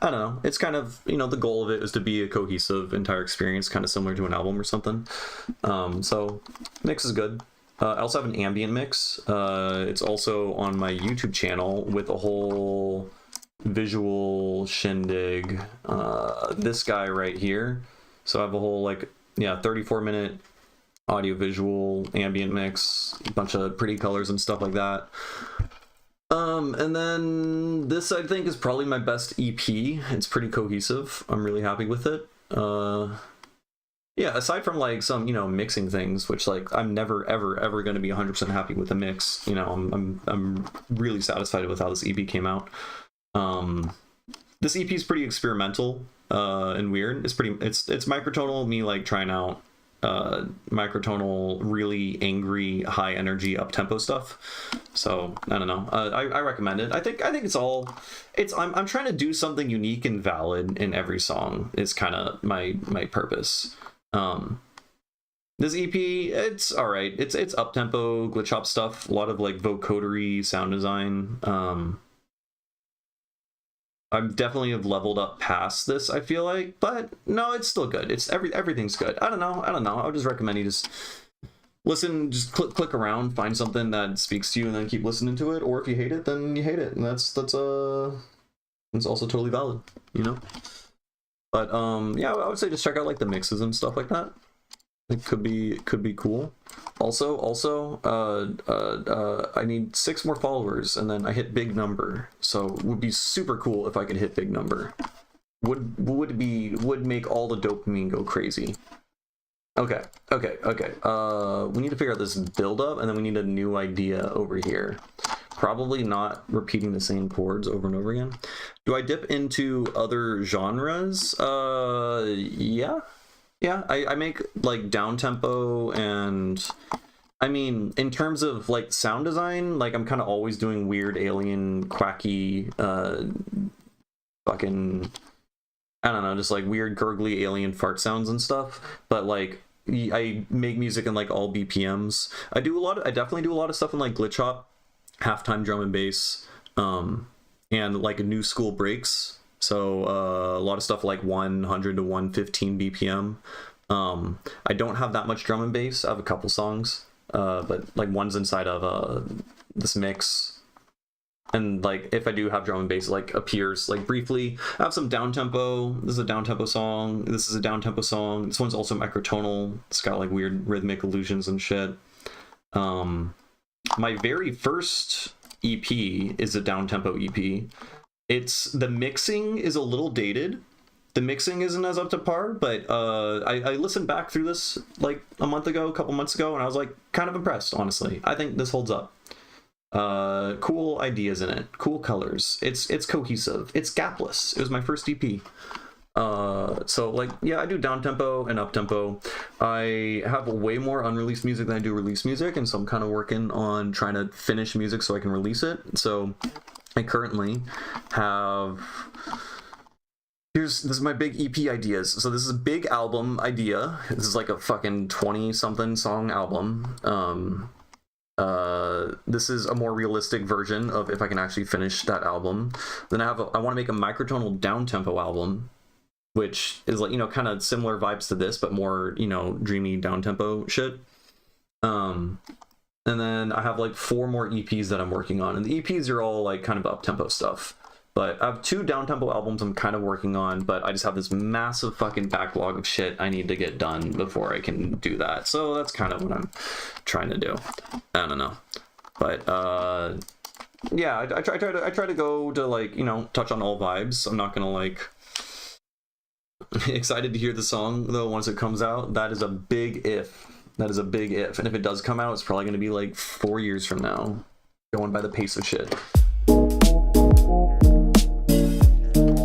I don't know. It's kind of, you know, the goal of it is to be a cohesive entire experience, kind of similar to an album or something. So mix is good. I also have an ambient mix. It's also on my YouTube channel with a whole visual shindig. This guy right here. So I have a whole like, yeah, 34-minute audio visual ambient mix, a bunch of pretty colors and stuff like that. And then this I think is probably my best EP. It's pretty cohesive. I'm really happy with it. Yeah, aside from like some, you know, mixing things, which like I'm never ever going to be 100% happy with the mix. You know, I'm really satisfied with how this EP came out. This EP is pretty experimental and weird. It's microtonal, me like trying out microtonal, really angry, high energy, up tempo stuff. So I don't know. I recommend it. I think I'm trying to do something unique and valid in every song. Is kind of my purpose. This EP, it's all right. It's up tempo, glitch hop stuff. A lot of like vocodery sound design. I'm definitely have leveled up past this, I feel like, but no, it's still good. It's everything's good. I don't know. I would just recommend you just listen, just click around, find something that speaks to you, and then keep listening to it. Or if you hate it, then you hate it, and that's also totally valid, you know. But yeah, I would say just check out like the mixes and stuff like that. It could be cool. Also, I need 6 more followers, and then I hit big number. So it would be super cool if I could hit big number. Would make all the dopamine go crazy. Okay. We need to figure out this build up, and then we need a new idea over here. Probably not repeating the same chords over and over again. Do I dip into other genres? Yeah, I make like down tempo, and I mean, in terms of like sound design, like I'm kind of always doing weird alien quacky fucking, I don't know, just like weird gurgly alien fart sounds and stuff. But like I make music in like all BPMs. I definitely do a lot of stuff in like glitch hop, halftime drum and bass, and like new school breaks. So a lot of stuff like 100 to 115 BPM. I don't have that much drum and bass. I have a couple songs, but like one's inside of this mix. And like if I do have drum and bass, like appears like briefly. I have some down tempo. This is a down tempo song. This is a down tempo song. This one's also microtonal. It's got like weird rhythmic illusions and shit. My very first EP is a down tempo EP. The mixing is a little dated. The mixing isn't as up to par, but I listened back through this like a couple months ago, and I was like kind of impressed, honestly. I think this holds up. Cool ideas in it, cool colors. It's cohesive. It's gapless. It was my first EP. So like, yeah, I do down tempo and up tempo. I have way more unreleased music than I do released music, and so I'm kind of working on trying to finish music so I can release it. So I currently have, this is my big EP ideas. So this is a big album idea. This is like a fucking 20-something song album. This is a more realistic version of if I can actually finish that album. Then I want to make a microtonal down-tempo album, which is like, you know, kind of similar vibes to this, but more, you know, dreamy down-tempo shit. And then I have like 4 more EPs that I'm working on, and the EPs are all like kind of up-tempo stuff. But I have 2 down-tempo albums I'm kind of working on, but I just have this massive fucking backlog of shit I need to get done before I can do that. So that's kind of what I'm trying to do. I don't know. But yeah, I try to go to like, you know, touch on all vibes. I'm not gonna like excited to hear the song though once it comes out. That is a big if. That is a big if. And if it does come out, it's probably going to be like 4 years from now, going by the pace of shit.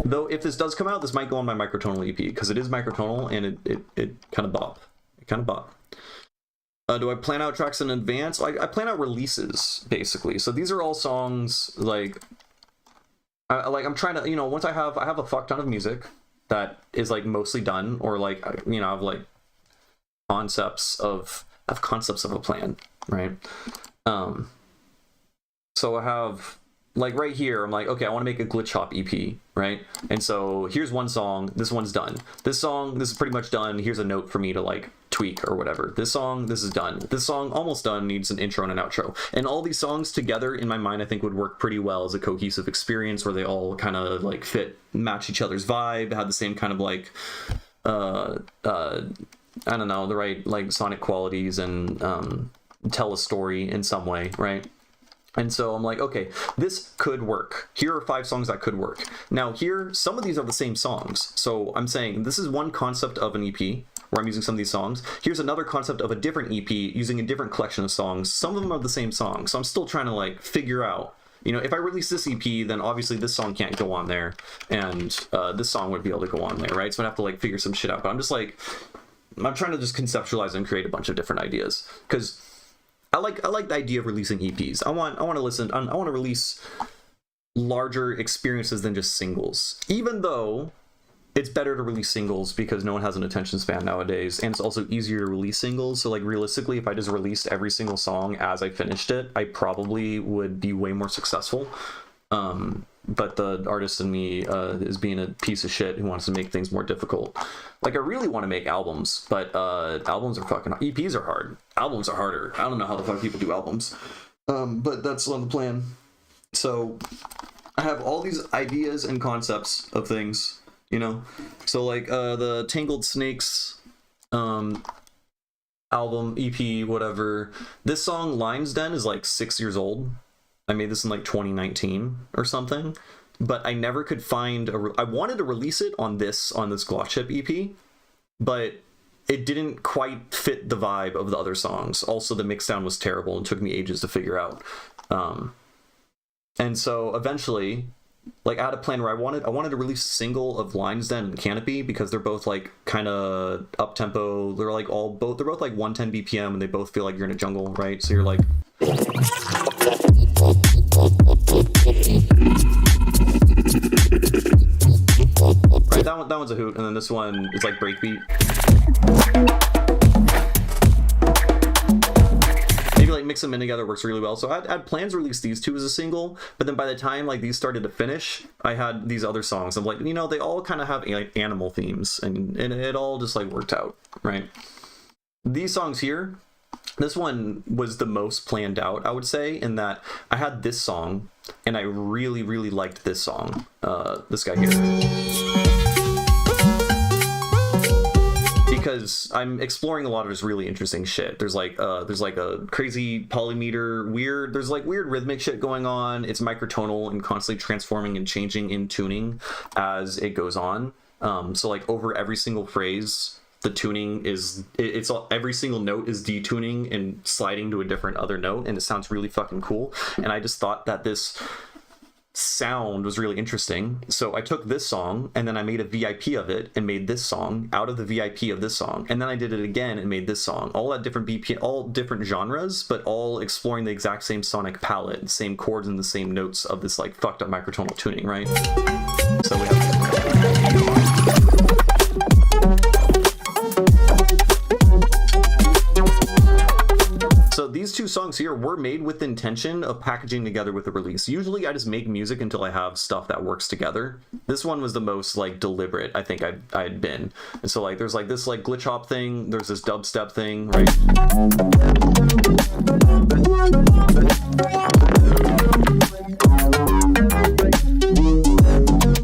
Though if this does come out, this might go on my microtonal EP, because it is microtonal and it kind of bop. Do I plan out tracks in advance? I plan out releases, basically. So these are all songs like I'm trying to, you know, once I have a fuck ton of music that is like mostly done, or like, you know, I have like concepts of a plan, right? So I have like right here, I'm like, okay, I want to make a glitch hop EP, right? And so here's one song, this one's done. This song, this is pretty much done. Here's a note for me to like tweak or whatever. This song, this is done. This song almost done, needs an intro and an outro. And all these songs together in my mind, I think would work pretty well as a cohesive experience where they all kind of like match each other's vibe, have the same kind of like, I don't know, the right like sonic qualities and tell a story in some way, right? And so I'm like, okay, this could work. Here are 5 songs that could work. Now here, some of these are the same songs. So I'm saying this is one concept of an EP where I'm using some of these songs. Here's another concept of a different EP using a different collection of songs. Some of them are the same songs. So I'm still trying to like figure out, you know, if I release this EP, then obviously this song can't go on there. And this song would be able to go on there, right? So I'd have to like figure some shit out. But I'm just like, I'm trying to just conceptualize and create a bunch of different ideas. Because I like the idea of releasing EPs. I want to release larger experiences than just singles. Even though it's better to release singles because no one has an attention span nowadays, and it's also easier to release singles. So like realistically, if I just released every single song as I finished it, I probably would be way more successful. But the artist in me is being a piece of shit who wants to make things more difficult. Like, I really want to make albums, but albums are fucking... EPs are hard. Albums are harder. I don't know how the fuck people do albums. But that's on the plan. So, I have all these ideas and concepts of things, you know? So, like, the Tangled Snakes album, EP, whatever. This song, Lion's Den, is like 6 years old. I made this in like 2019 or something, but I never could find I wanted to release it on this Glochip EP, but it didn't quite fit the vibe of the other songs. Also, the mixdown was terrible and took me ages to figure out. And so eventually, like, I had a plan where I wanted to release a single of Lion's Den and Canopy because they're both like kind of up tempo. They're both like 110 BPM and they both feel like you're in a jungle, right? So you're like. Right, that one's a hoot, and then this one is like breakbeat. Maybe like mix them in together works really well. So I had plans to release these two as a single, but then by the time like these started to finish, I had these other songs. I'm like, you know, they all kind of have like animal themes, and it all just like worked out, right? These songs here. This one was the most planned out, I would say, in that I had this song, and I really, really liked this song. This guy here. Because I'm exploring a lot of this really interesting shit. There's like a crazy polymeter, there's like weird rhythmic shit going on. It's microtonal and constantly transforming and changing in tuning as it goes on. So like over every single phrase, the tuning is every single note is detuning and sliding to a different other note, and it sounds really fucking cool. And I just thought that this sound was really interesting, so I took this song and then I made a VIP of it and made this song out of the VIP of this song, and then I did it again and made this song, all at different BPM, all different genres, but all exploring the exact same sonic palette, the same chords and the same notes of this like fucked up microtonal tuning, right? So we have So these two songs here were made with the intention of packaging together with a release. Usually I just make music until I have stuff that works together. This one was the most like deliberate I think I had been. And so like there's like this like glitch hop thing, there's this dubstep thing, right?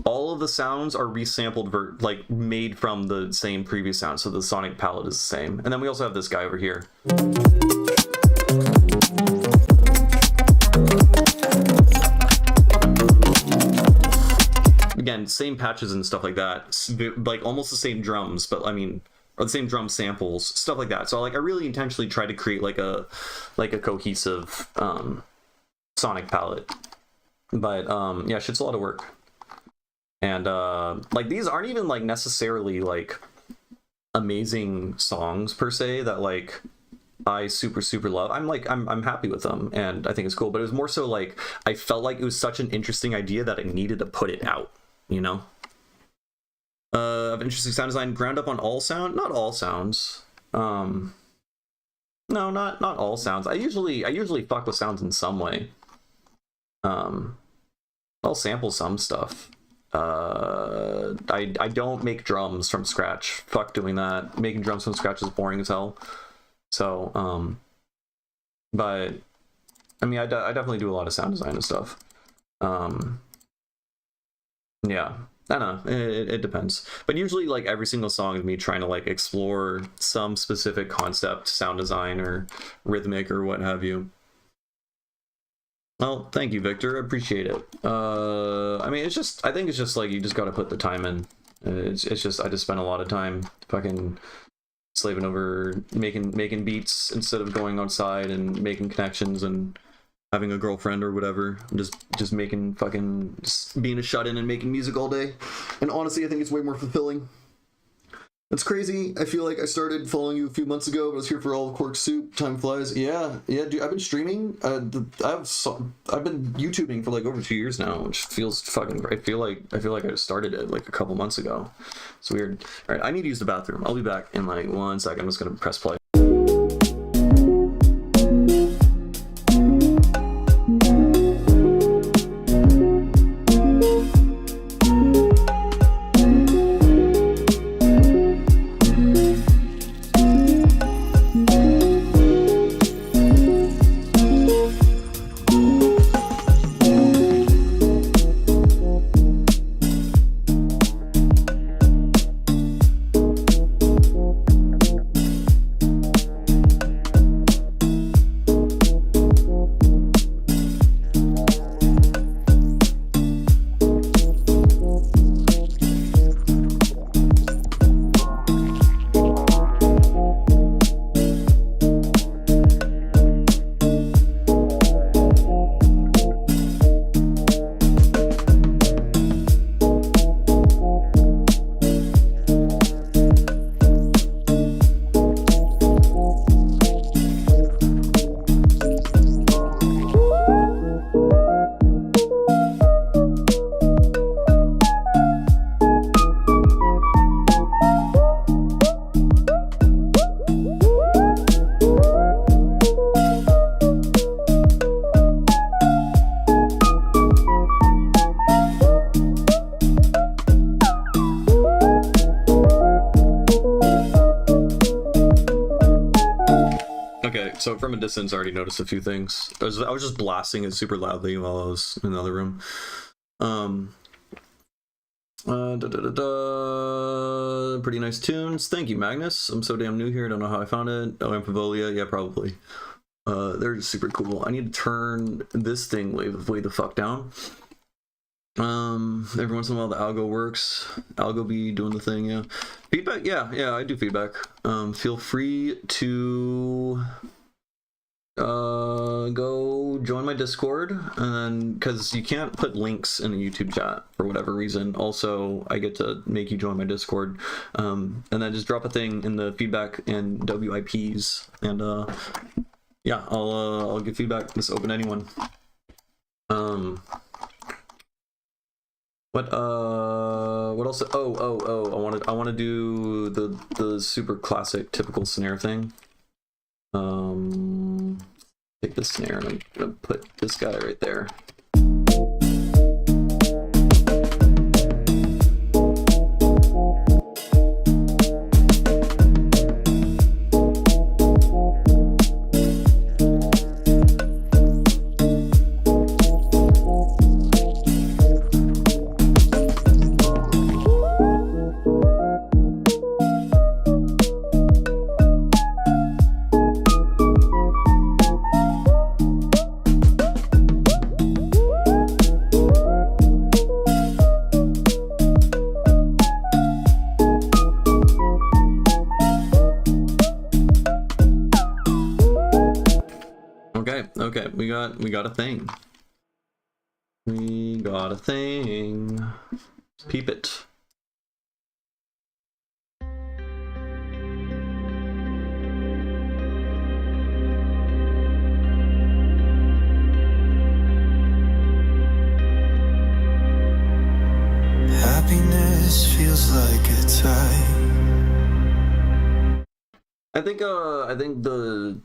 All of the sounds are resampled, like made from the same previous sound, so the sonic palette is the same. And then we also have this guy over here. Again, same patches and stuff like that, like almost the same drums, but I mean, or the same drum samples, stuff like that. So like I really intentionally try to create like a cohesive sonic palette. But yeah, shit's a lot of work. And like these aren't even like necessarily like amazing songs per se that like I super love. I'm happy with them, and I think it's cool. But it was more so like I felt like it was such an interesting idea that I needed to put it out. You know. Of interesting sound design, ground up on all sound, not all sounds. No, not all sounds. I usually fuck with sounds in some way. I'll sample some stuff. I don't make drums from scratch. Fuck doing that. Making drums from scratch is boring as hell. So, but I mean, I definitely do a lot of sound design and stuff. Yeah, I don't know. It depends. But usually, like, every single song is me trying to like explore some specific concept, sound design or rhythmic or what have you. Well, thank you, Victor. I appreciate it. I mean, I think it's just like you just got to put the time in. It's just I just spent a lot of time fucking slaving over making beats instead of going outside and making connections and having a girlfriend or whatever. I'm just making fucking just being a shut-in and making music all day. And honestly, I think it's way more fulfilling. It's crazy. I feel like I started following you a few months ago, but I was here for all of Quark Soup. Time flies. Yeah, dude. I've been streaming. I've been YouTubing for like over 2 years now, which feels fucking great. I feel like I just started it like a couple months ago. It's weird. All right, I need to use the bathroom. I'll be back in like 1 second. I'm just gonna press play. So from a distance, I already noticed a few things. I was just blasting it super loudly while I was in the other room. Pretty nice tunes. Thank you, Magnus. I'm so damn new here. I don't know how I found it. Oh, Amphibolia. Yeah, probably. They're super cool. I need to turn this thing way the fuck down. Every once in a while the algo works. Algo be doing the thing, yeah. Feedback, yeah, I do feedback. Feel free to go join my Discord, and because you can't put links in the YouTube chat for whatever reason. Also, I get to make you join my Discord, and then just drop a thing in the feedback and WIPs, and yeah, I'll give feedback. Just open anyone. What else? Oh, I want to do the super classic typical snare thing. Take the snare and I'm gonna put this guy right there. Okay, we got a thing. We got a thing. Let's peep it. Happiness feels like a tie. I think the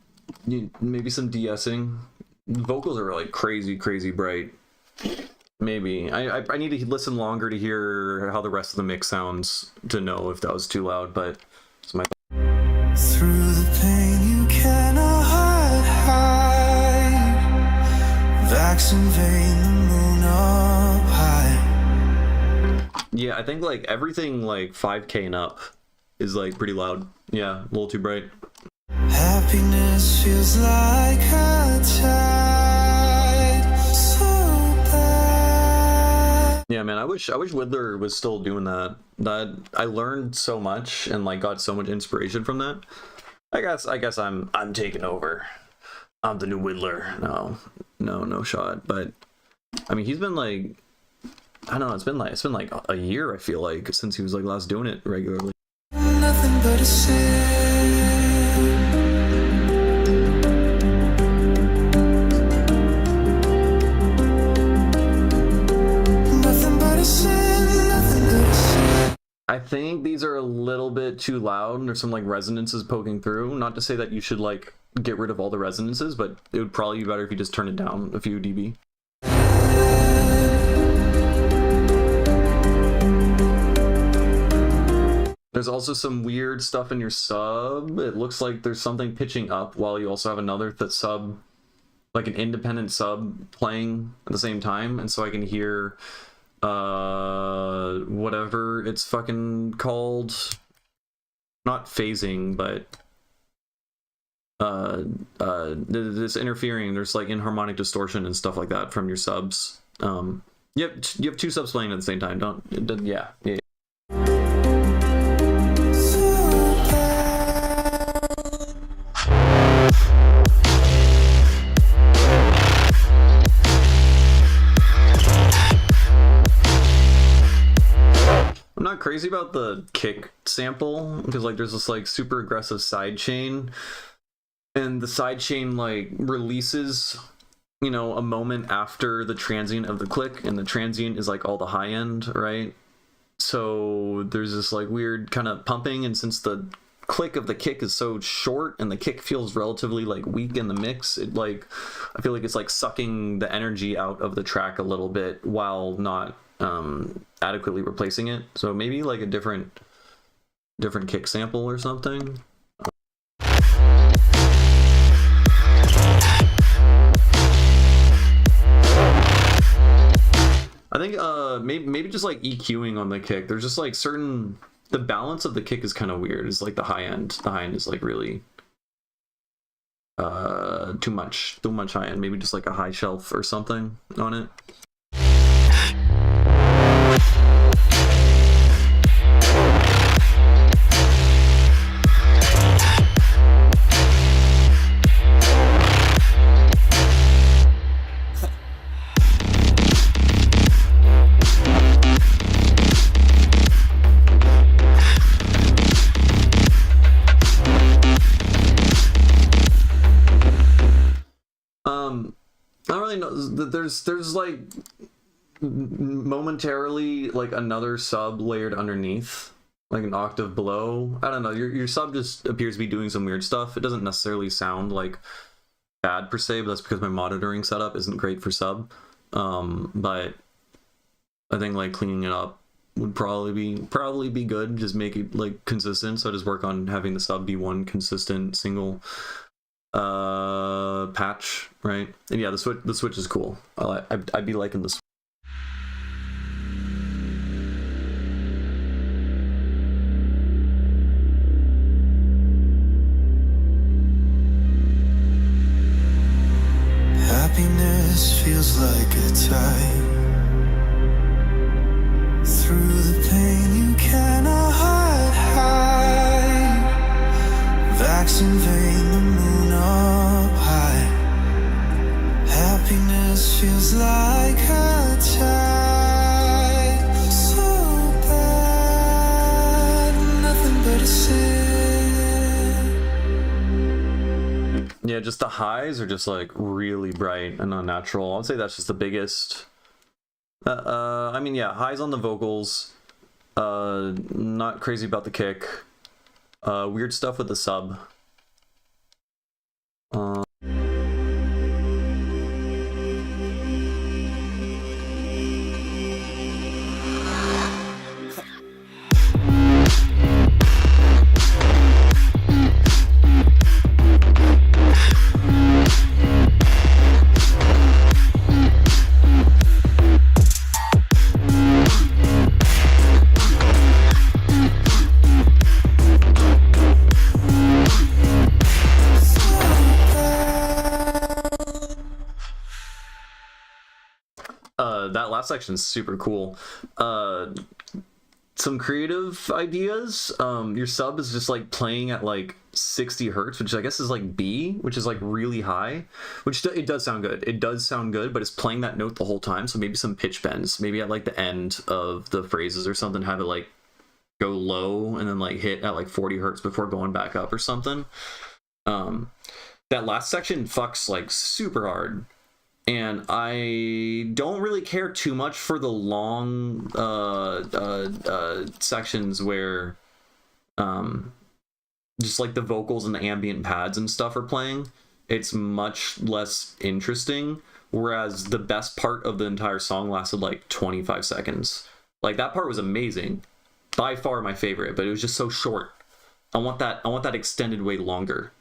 maybe some de-essing. Vocals are like crazy bright. Maybe I need to listen longer to hear how the rest of the mix sounds to know if that was too loud, but it's my Through the pain you cannot hide. Vax in vain, the moon up high. yeah, I think like everything like 5K and up is like pretty loud. Yeah, a little too bright. Happiness feels like a tide. So bad. Yeah, man, I wish Whittler was still doing that. That I learned so much and like got so much inspiration from that. I guess I'm taking over. I'm the new Whittler. No shot. But I mean, he's been like, I don't know, it's been like a year, I feel like, since he was like last doing it regularly. Nothing but a sin. Nothing but a sin. Nothing but a sin. I think these are a little bit too loud. There's some like resonances poking through. Not to say that you should like get rid of all the resonances, but it would probably be better if you just turn it down a few dB. There's also some weird stuff in your sub. It looks like there's something pitching up while you also have another sub, like an independent sub playing at the same time. And so I can hear whatever it's fucking called. Not phasing, but this interfering. There's like inharmonic distortion and stuff like that from your subs. You have two subs playing at the same time. Yeah. I'm not crazy about the kick sample because like there's this like super aggressive side chain, and the side chain like releases, you know, a moment after the transient of the click, and the transient is like all the high end, right? So there's this like weird kind of pumping, and since the click of the kick is so short and the kick feels relatively like weak in the mix, it like, I feel like it's like sucking the energy out of the track a little bit while not adequately replacing it. So maybe like a different kick sample or something. I think maybe just like EQing on the kick. There's just like certain, the balance of the kick is kind of weird. It's like the high end is like really too much high end. Maybe just like a high shelf or something on it. I don't really know. There's like momentarily like another sub layered underneath, like an octave below. I don't know. Your sub just appears to be doing some weird stuff. It doesn't necessarily sound like bad per se, but that's because my monitoring setup isn't great for sub. But I think like cleaning it up would probably be good. Just make it like consistent. So I just work on having the sub be one consistent single patch, right? And yeah, the switch is cool. I'd be liking the switch. Happiness feels like a tide. Through the pain you cannot hide. Vax in vain, the moon up high. Happiness feels like a tide. So bad, nothing but a sin. Yeah, just the highs are just like really bright and unnatural. I'd say that's just the biggest. I mean, yeah, highs on the vocals, Not crazy about the kick. Weird stuff with the sub. That last section is super cool. Some creative ideas. Your sub is just like playing at like 60 hertz, which I guess is like B, which is like really high, which it does sound good. It does sound good, but it's playing that note the whole time. So maybe some pitch bends, maybe at like the end of the phrases or something, have it like go low and then like hit at like 40 hertz before going back up or something. That last section fucks like super hard. And I don't really care too much for the long sections where just like the vocals and the ambient pads and stuff are playing. It's much less interesting, whereas the best part of the entire song lasted like 25 seconds. Like that part was amazing, by far my favorite, but it was just so short. I want that extended way longer.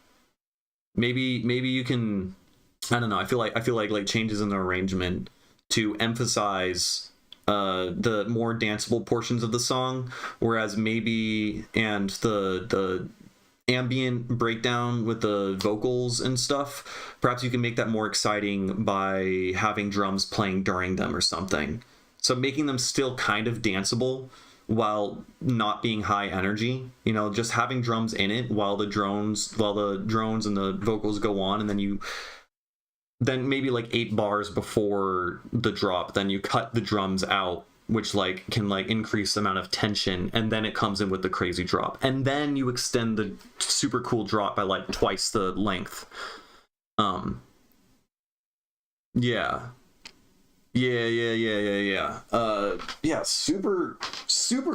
Maybe you can, I don't know. I feel like changes in the arrangement to emphasize the more danceable portions of the song, whereas maybe the ambient breakdown with the vocals and stuff, perhaps you can make that more exciting by having drums playing during them or something. So making them still kind of danceable while not being high energy, you know, just having drums in it while the drones and the vocals go on, and then maybe like 8 bars before the drop, then you cut the drums out, which like can like increase the amount of tension, and then it comes in with the crazy drop, and then you extend the super cool drop by like twice the length. Yeah, super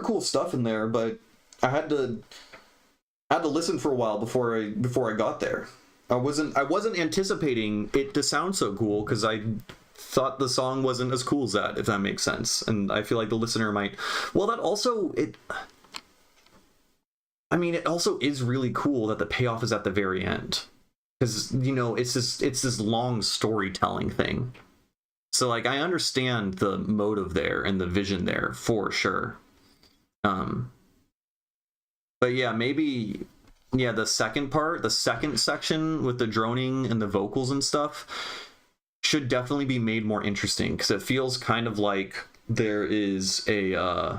cool stuff in there, but I had to listen for a while before I got there. I wasn't anticipating it to sound so cool, because I thought the song wasn't as cool as that, if that makes sense. And I feel like the listener might, well, that also, it also is really cool that the payoff is at the very end, because, you know, it's this long storytelling thing. So like I understand the motive there and the vision there for sure. But yeah, maybe, yeah, the second section with the droning and the vocals and stuff should definitely be made more interesting, because it feels kind of like there is this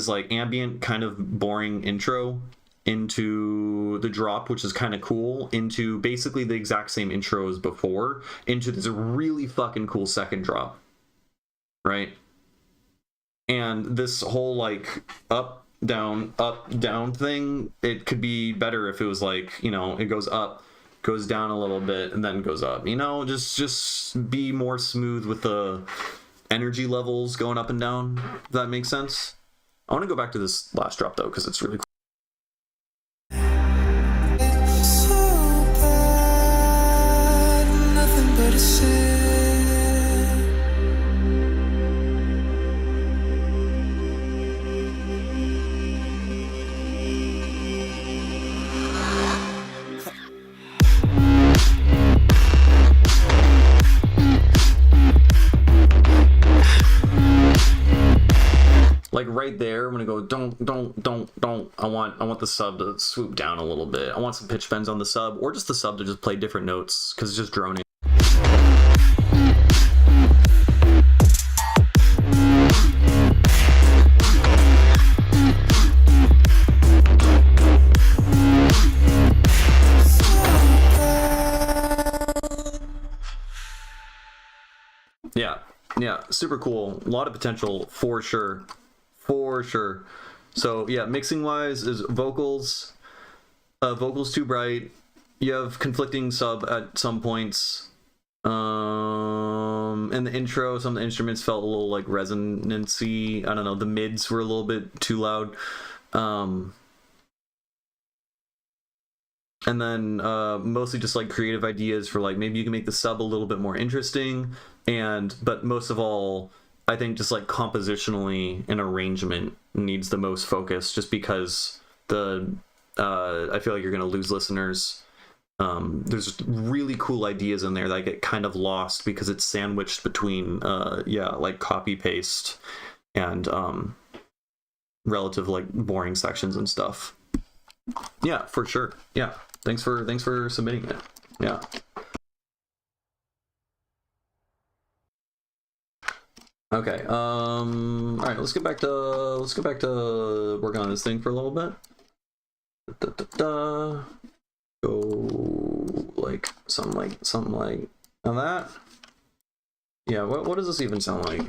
like ambient kind of boring intro into the drop, which is kind of cool, into basically the exact same intro as before, into this really fucking cool second drop, right? And this whole like up down thing, it could be better if it was like, you know, it goes up, goes down a little bit, and then goes up, you know, just be more smooth with the energy levels going up and down, if that makes sense. I want to go back to this last drop though, because it's really cool. So bad, nothing but a sin. Like right there, I'm gonna go don't. I want the sub to swoop down a little bit. I want some pitch bends on the sub, or just the sub to just play different notes, because it's just droning. Yeah, super cool. A lot of potential for sure. So yeah, mixing wise is vocals too bright. You have conflicting sub at some points. In the intro, some of the instruments felt a little like resonancy. I don't know. The mids were a little bit too loud. And then mostly just like creative ideas for like maybe you can make the sub a little bit more interesting, but most of all, I think just like compositionally an arrangement needs the most focus, just because I feel like you're gonna lose listeners. There's really cool ideas in there that get kind of lost because it's sandwiched between like copy paste and relative like boring sections and stuff. Yeah, for sure. Yeah. Thanks for submitting it. Yeah. Okay. All right. Let's get back to working on this thing for a little bit. Go like something like that. Yeah. What does this even sound like?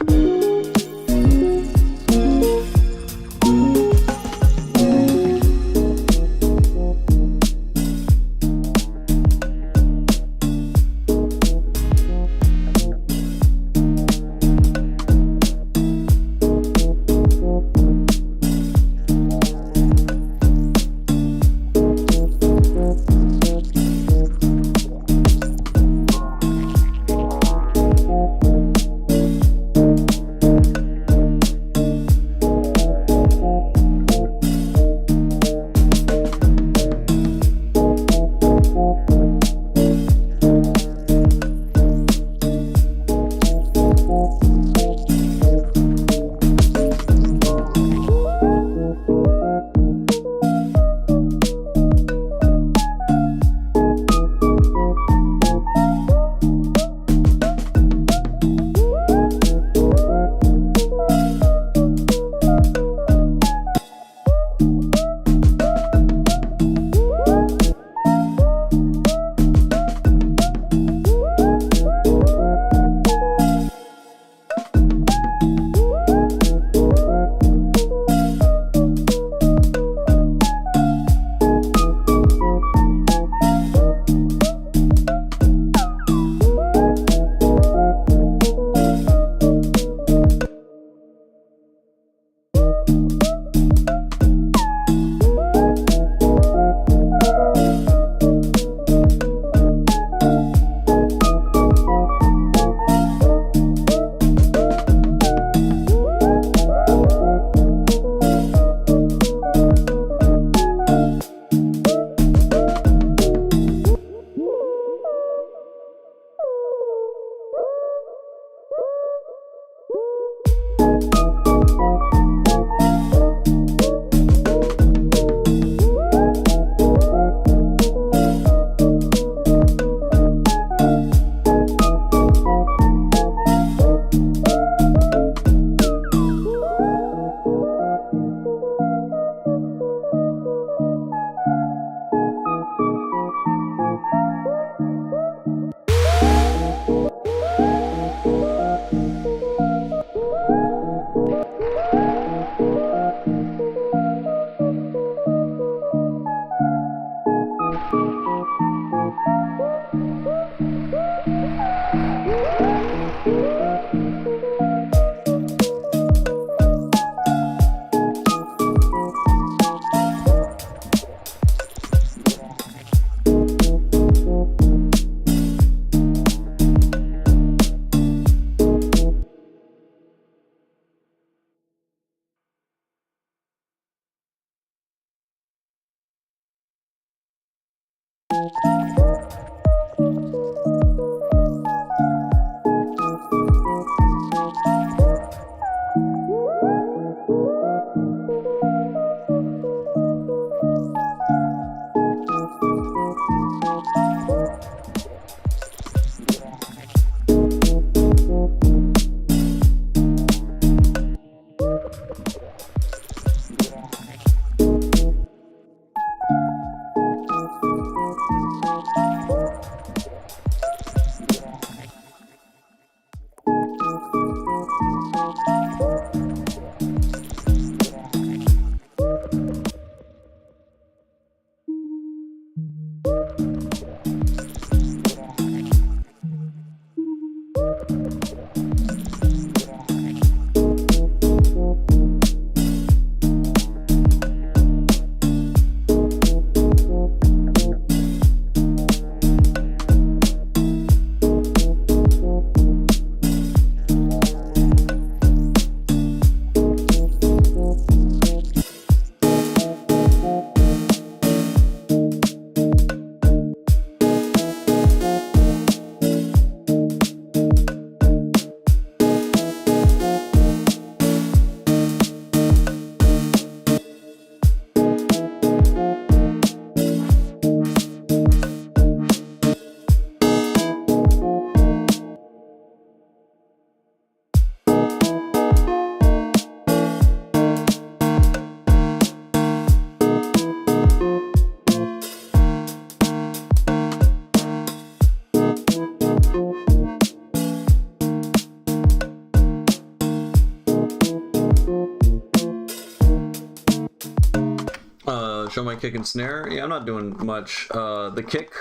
show my kick and snare. Yeah, I'm not doing much. The kick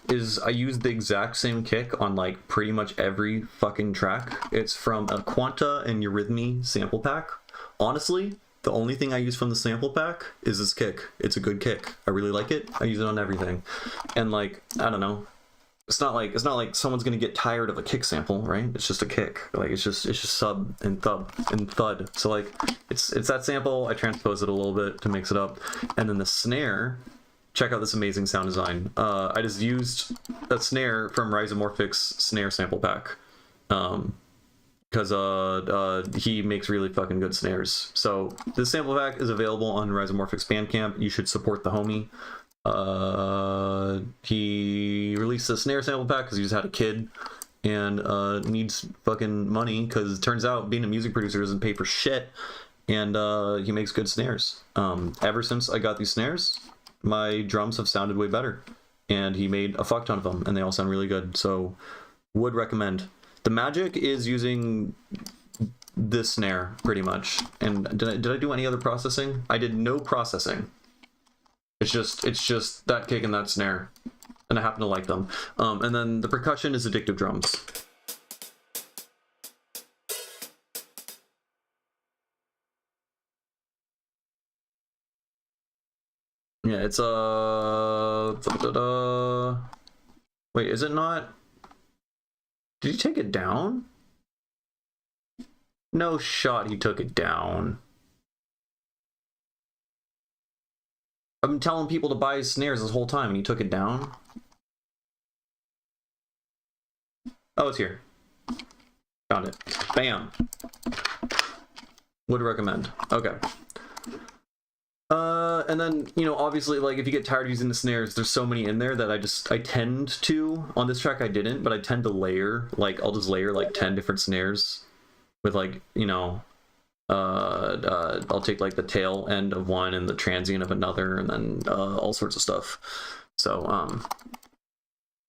is, I use the exact same kick on like pretty much every fucking track. It's from a Quanta and Eurythmy sample pack. Honestly, the only thing I use from the sample pack is this kick. It's a good kick. I really like it. I use it on everything. And like, I don't know. It's not like someone's gonna get tired of a kick sample, right? It's just a kick. Like it's just sub and thud and thud. So like it's that sample. I transpose it a little bit to mix it up, and then the snare. Check out this amazing sound design. I just used a snare from Rhizomorphic's snare sample pack, because he makes really fucking good snares. So this sample pack is available on Rhizomorphic's Bandcamp. You should support the homie. He released a snare sample pack because he just had a kid and needs fucking money, because it turns out being a music producer doesn't pay for shit, and he makes good snares. Ever since I got these snares, my drums have sounded way better, and he made a fuck ton of them, and they all sound really good. So would recommend. The magic is using this snare pretty much. And did I do any other processing? I did no processing. It's just that kick and that snare, and I happen to like them. And then the percussion is Addictive Drums. Yeah, it's wait, is it not? Did he take it down? No shot, he took it down. I've been telling people to buy his snares this whole time, and he took it down. Oh, it's here. Found it. Bam. Would recommend. Okay. And then, you know, obviously, like, if you get tired of using the snares, there's so many in there that I tend to, on this track I didn't, but I tend to layer, like, I'll just layer, like, 10 different snares with, like, you know, I'll take like the tail end of one and the transient of another, and then all sorts of stuff. So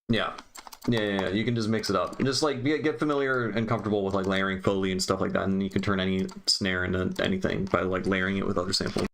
yeah, you can just mix it up and just like get familiar and comfortable with like layering Foley and stuff like that, and you can turn any snare into anything by like layering it with other samples.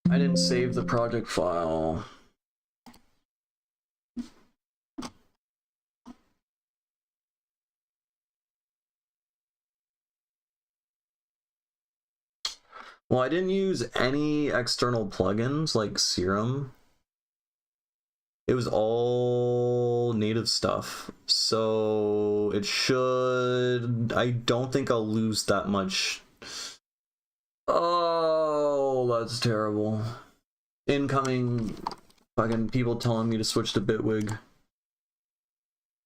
I didn't save the project file. Well, I didn't use any external plugins like Serum. It was all native stuff. So it should... I don't think I'll lose that much. Oh, that's terrible. Incoming fucking people telling me to switch to Bitwig.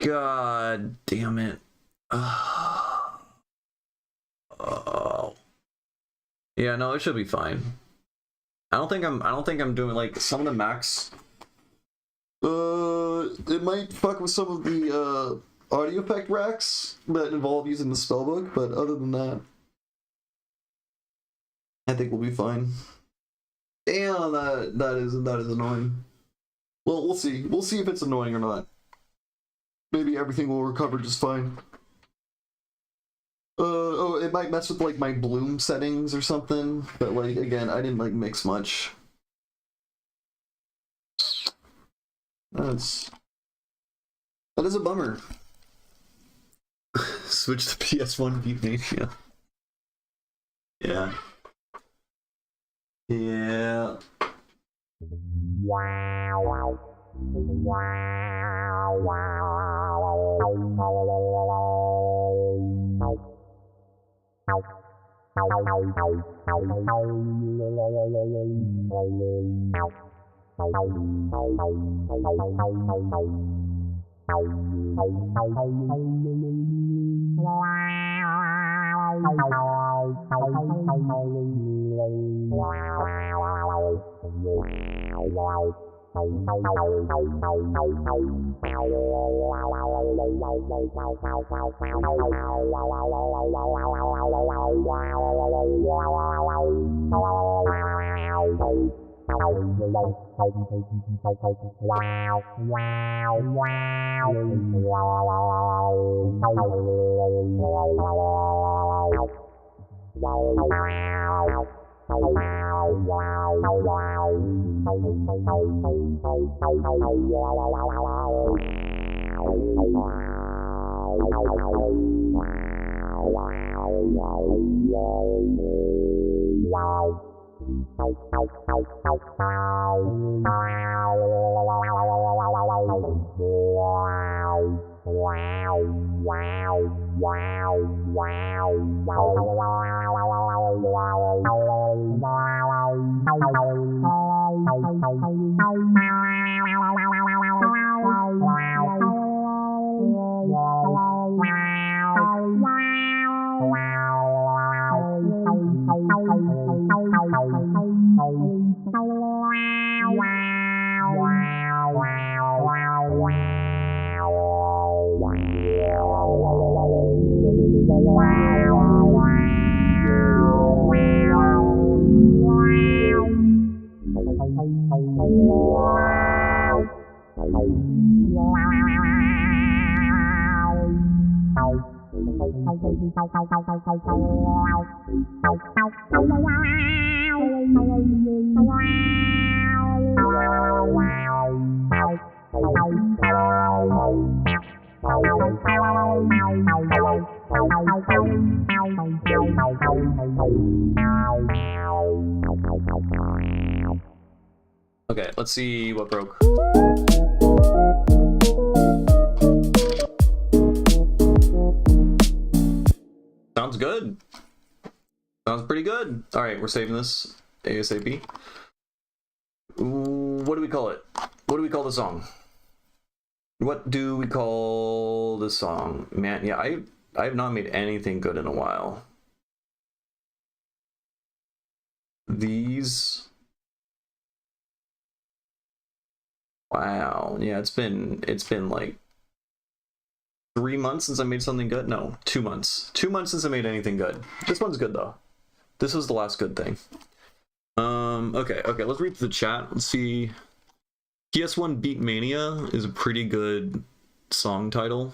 God damn it. Oh. Yeah, no, it should be fine. I don't think I'm doing like some of the Macs. It might fuck with some of the audio effect racks that involve using the spellbook, but other than that, I think we'll be fine. Damn, that is annoying. Well, we'll see. We'll see if it's annoying or not. Maybe everything will recover just fine. Oh, it might mess with like my bloom settings or something, but like again, I didn't like mix much. That is a bummer. Switch to PS1 Beat Mania. Yeah. Yeah. Okay, let's see what broke. Sounds good. Sounds pretty good. All right, we're saving this ASAP. What do we call it? What do we call the song? What do we call the song? Man, yeah, I have not made anything good in a while. These... Wow, yeah, it's been like 3 months since I made something good. No, 2 months. 2 months since I made anything good. This one's good though. This was the last good thing. Okay, let's read the chat. Let's see. PS1 Beat Mania is a pretty good song title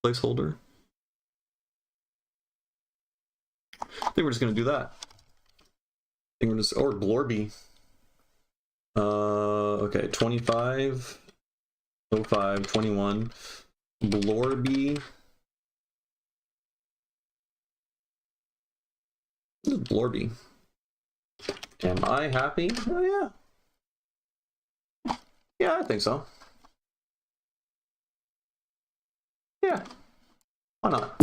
placeholder. I think we're just gonna do that. I think we're just, or Glorby. Okay, 25, 05, 21. Blorby. This is Blorby. Am I happy? Oh, yeah. Yeah, I think so. Yeah. Why not?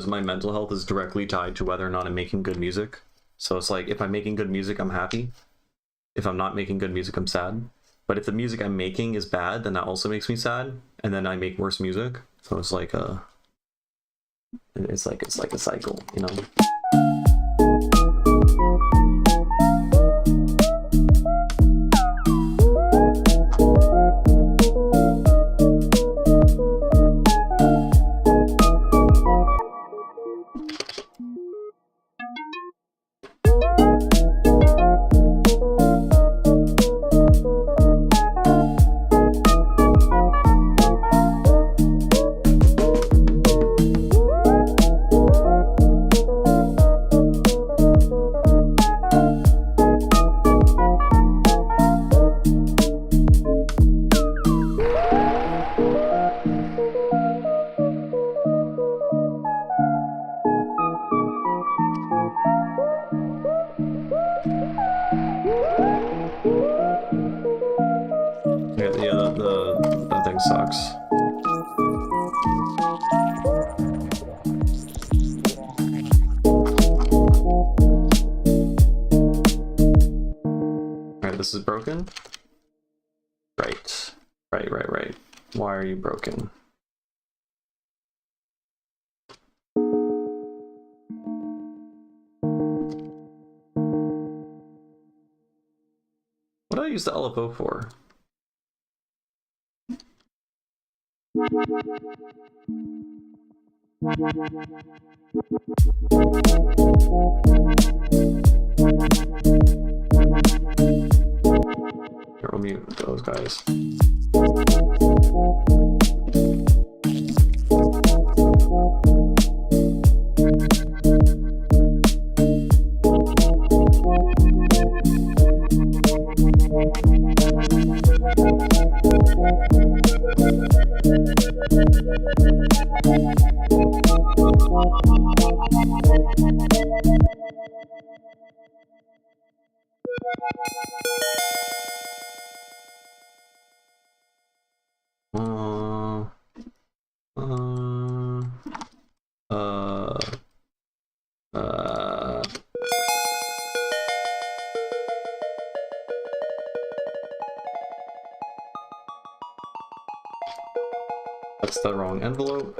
My mental health is directly tied to whether or not I'm making good music. So it's like, if I'm making good music, I'm happy. If I'm not making good music, I'm sad. But if the music I'm making is bad, then that also makes me sad, and then I make worse music. So it's like it's like a cycle, you know. That thing sucks. Alright, this is broken? Right. Right. Why are you broken? What do I use the LFO for? Here, we'll mute those guys. That's the wrong envelope.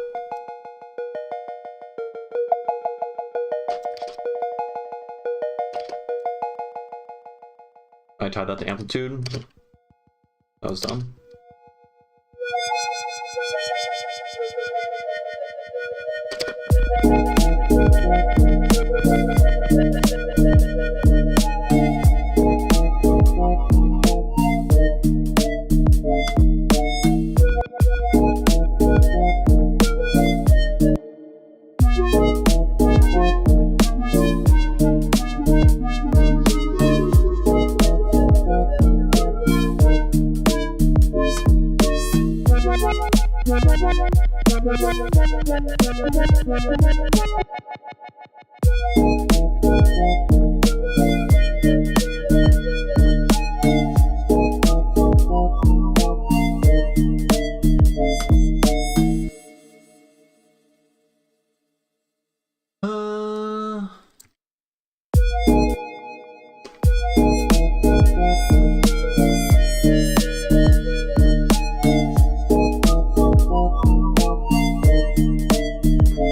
I tied that to amplitude. That was dumb.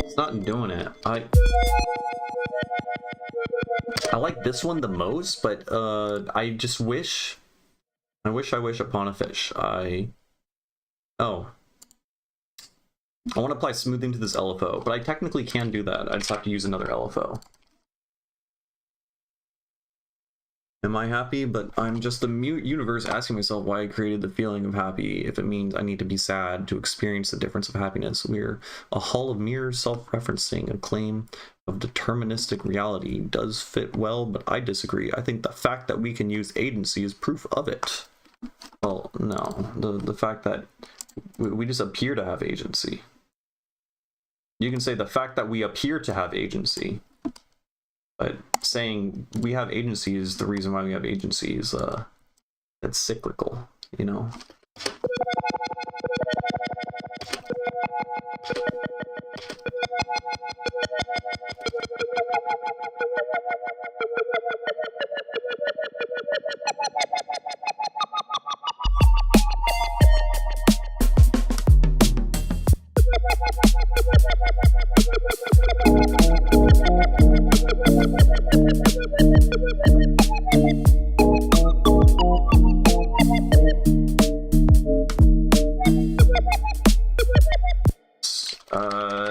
It's not doing it. I like this one the most, but I just wish upon a fish. I want to apply smoothing to this LFO, but I technically can do that. I just have to use another LFO. Am I happy? But I'm just the mute universe asking myself why I created the feeling of happy if it means I need to be sad to experience the difference of happiness. We're a hall of mirrors self-referencing. A claim of deterministic reality does fit well, but I disagree. I think the fact that we can use agency is proof of it. Well, no. The fact that we just appear to have agency. You can say the fact that we appear to have agency. But saying we have agency is the reason why we have agency is it's cyclical, you know.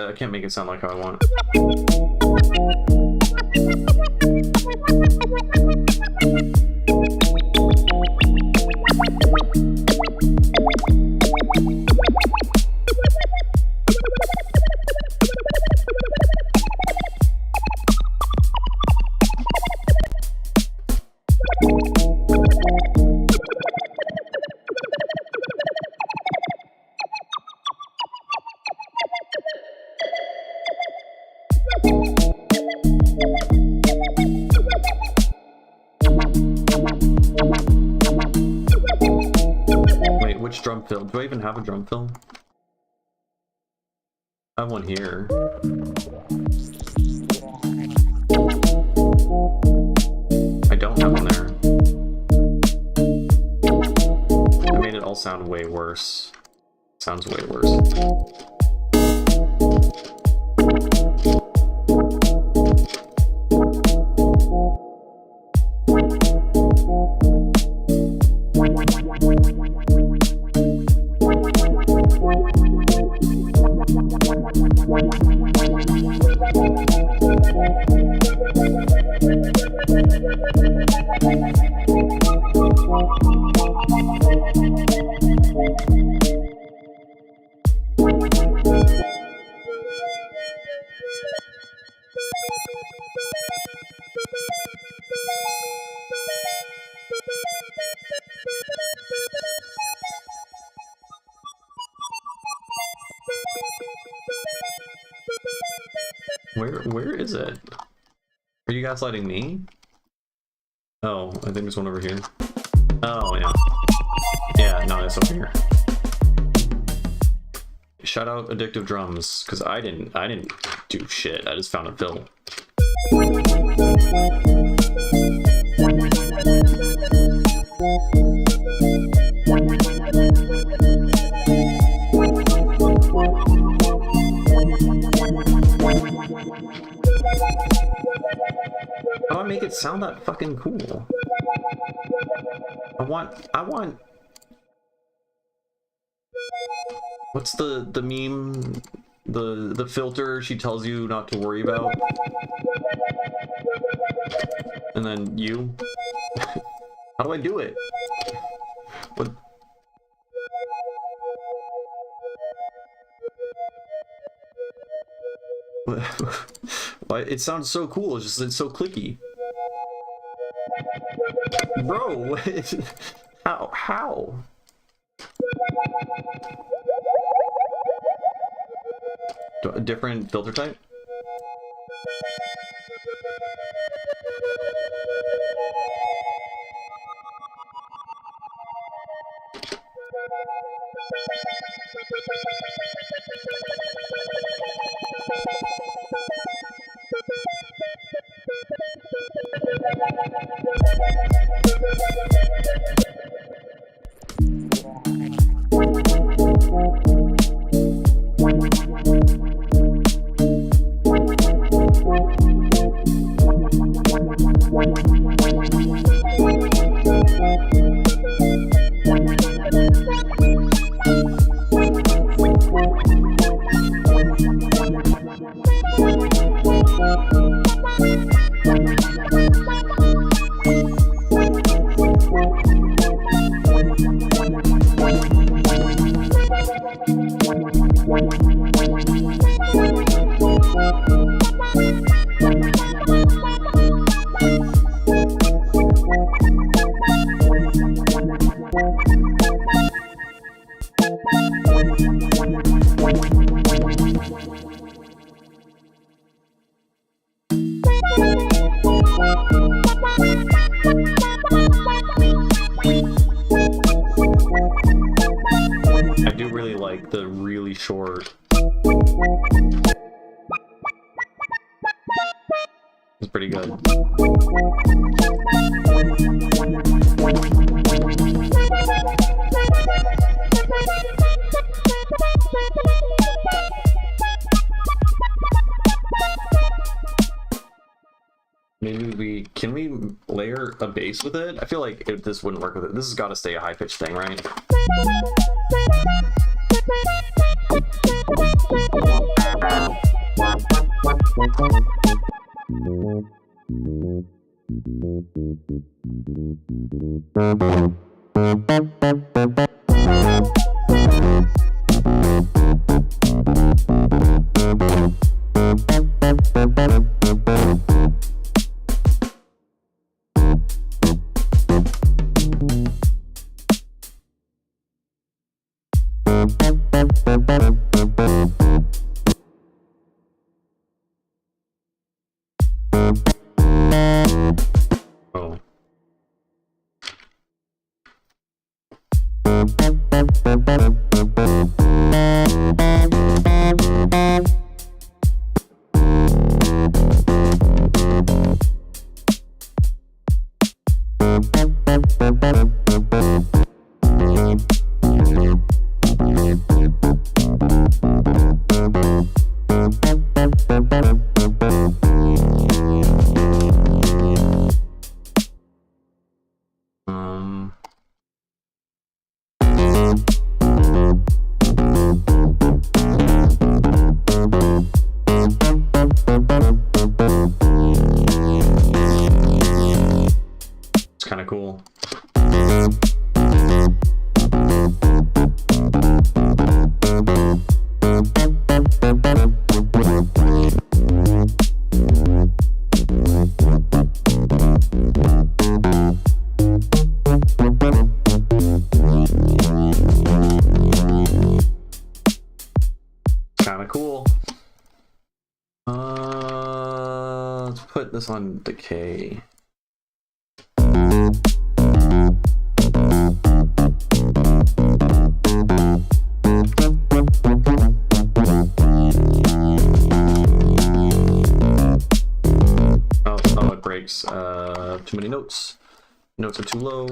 I can't make it sound like how I want. Wait, which drum fill? Do I even have a drum fill? I have one here. I don't have one there. I made it all sound way worse. Sounds way worse. Where is it? Are you guys letting me? Oh, I think there's one over here. Oh yeah. Yeah, no, it's over here. Shout out Addictive Drums, because I didn't do shit. I just found a fill. How do I make it sound that fucking cool? I want. What's the meme? The filter she tells you not to worry about, and then you. How do I do it? What? Why? It sounds so cool. It's so clicky. Bro, how? A different filter type? I do really like the really short. It's pretty good. Maybe can we layer a bass with it? I feel like this wouldn't work with it. This has got to stay a high pitched thing, right? Oh. It's kind of cool. Kind of cool. Let's put this on decay. Oh, it breaks. Too many notes. Notes are too low.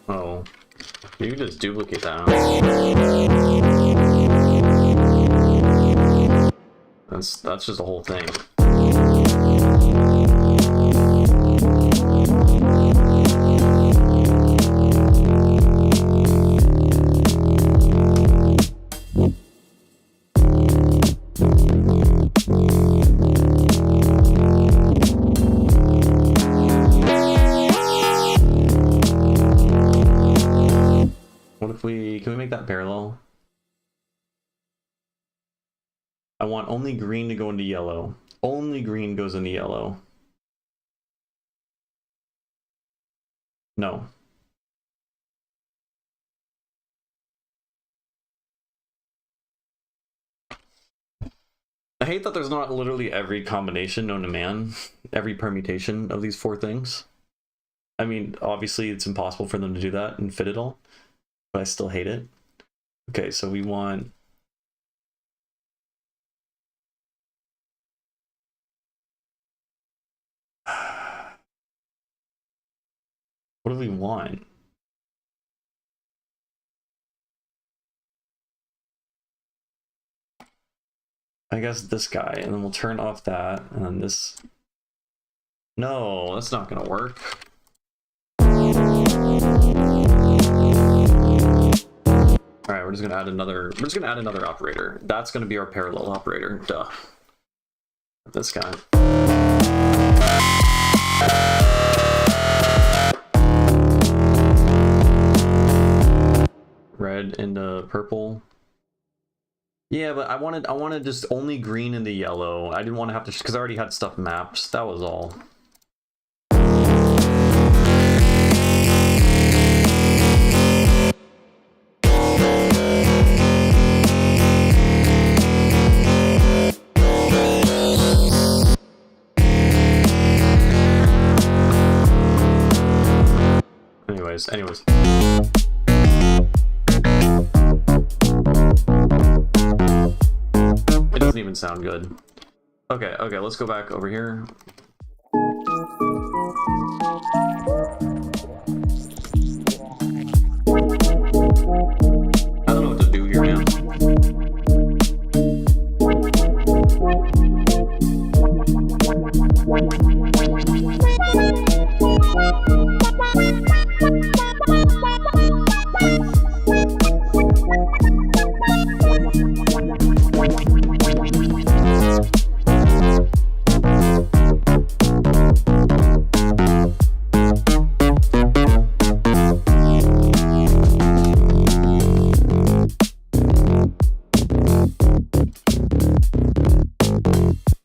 Oh, you can just duplicate that. That's just the whole thing. What if can we make that parallel? I want only green to go into yellow. Only green goes into yellow. No. I hate that there's not literally every combination known to man, every permutation of these four things. I mean, obviously it's impossible for them to do that and fit it all, but I still hate it. Okay, so we want... What do we want? I guess this guy, and then we'll turn off that, and then this... No, that's not gonna work. Alright, we're just gonna add another operator. That's gonna be our parallel operator. Duh. This guy. Red into purple. Yeah, but I wanted just only green into yellow. I didn't want to have to, because I already had stuff mapped. That was all. Anyways. It doesn't even sound good. Okay, let's go back over here. I don't know what to do here, man.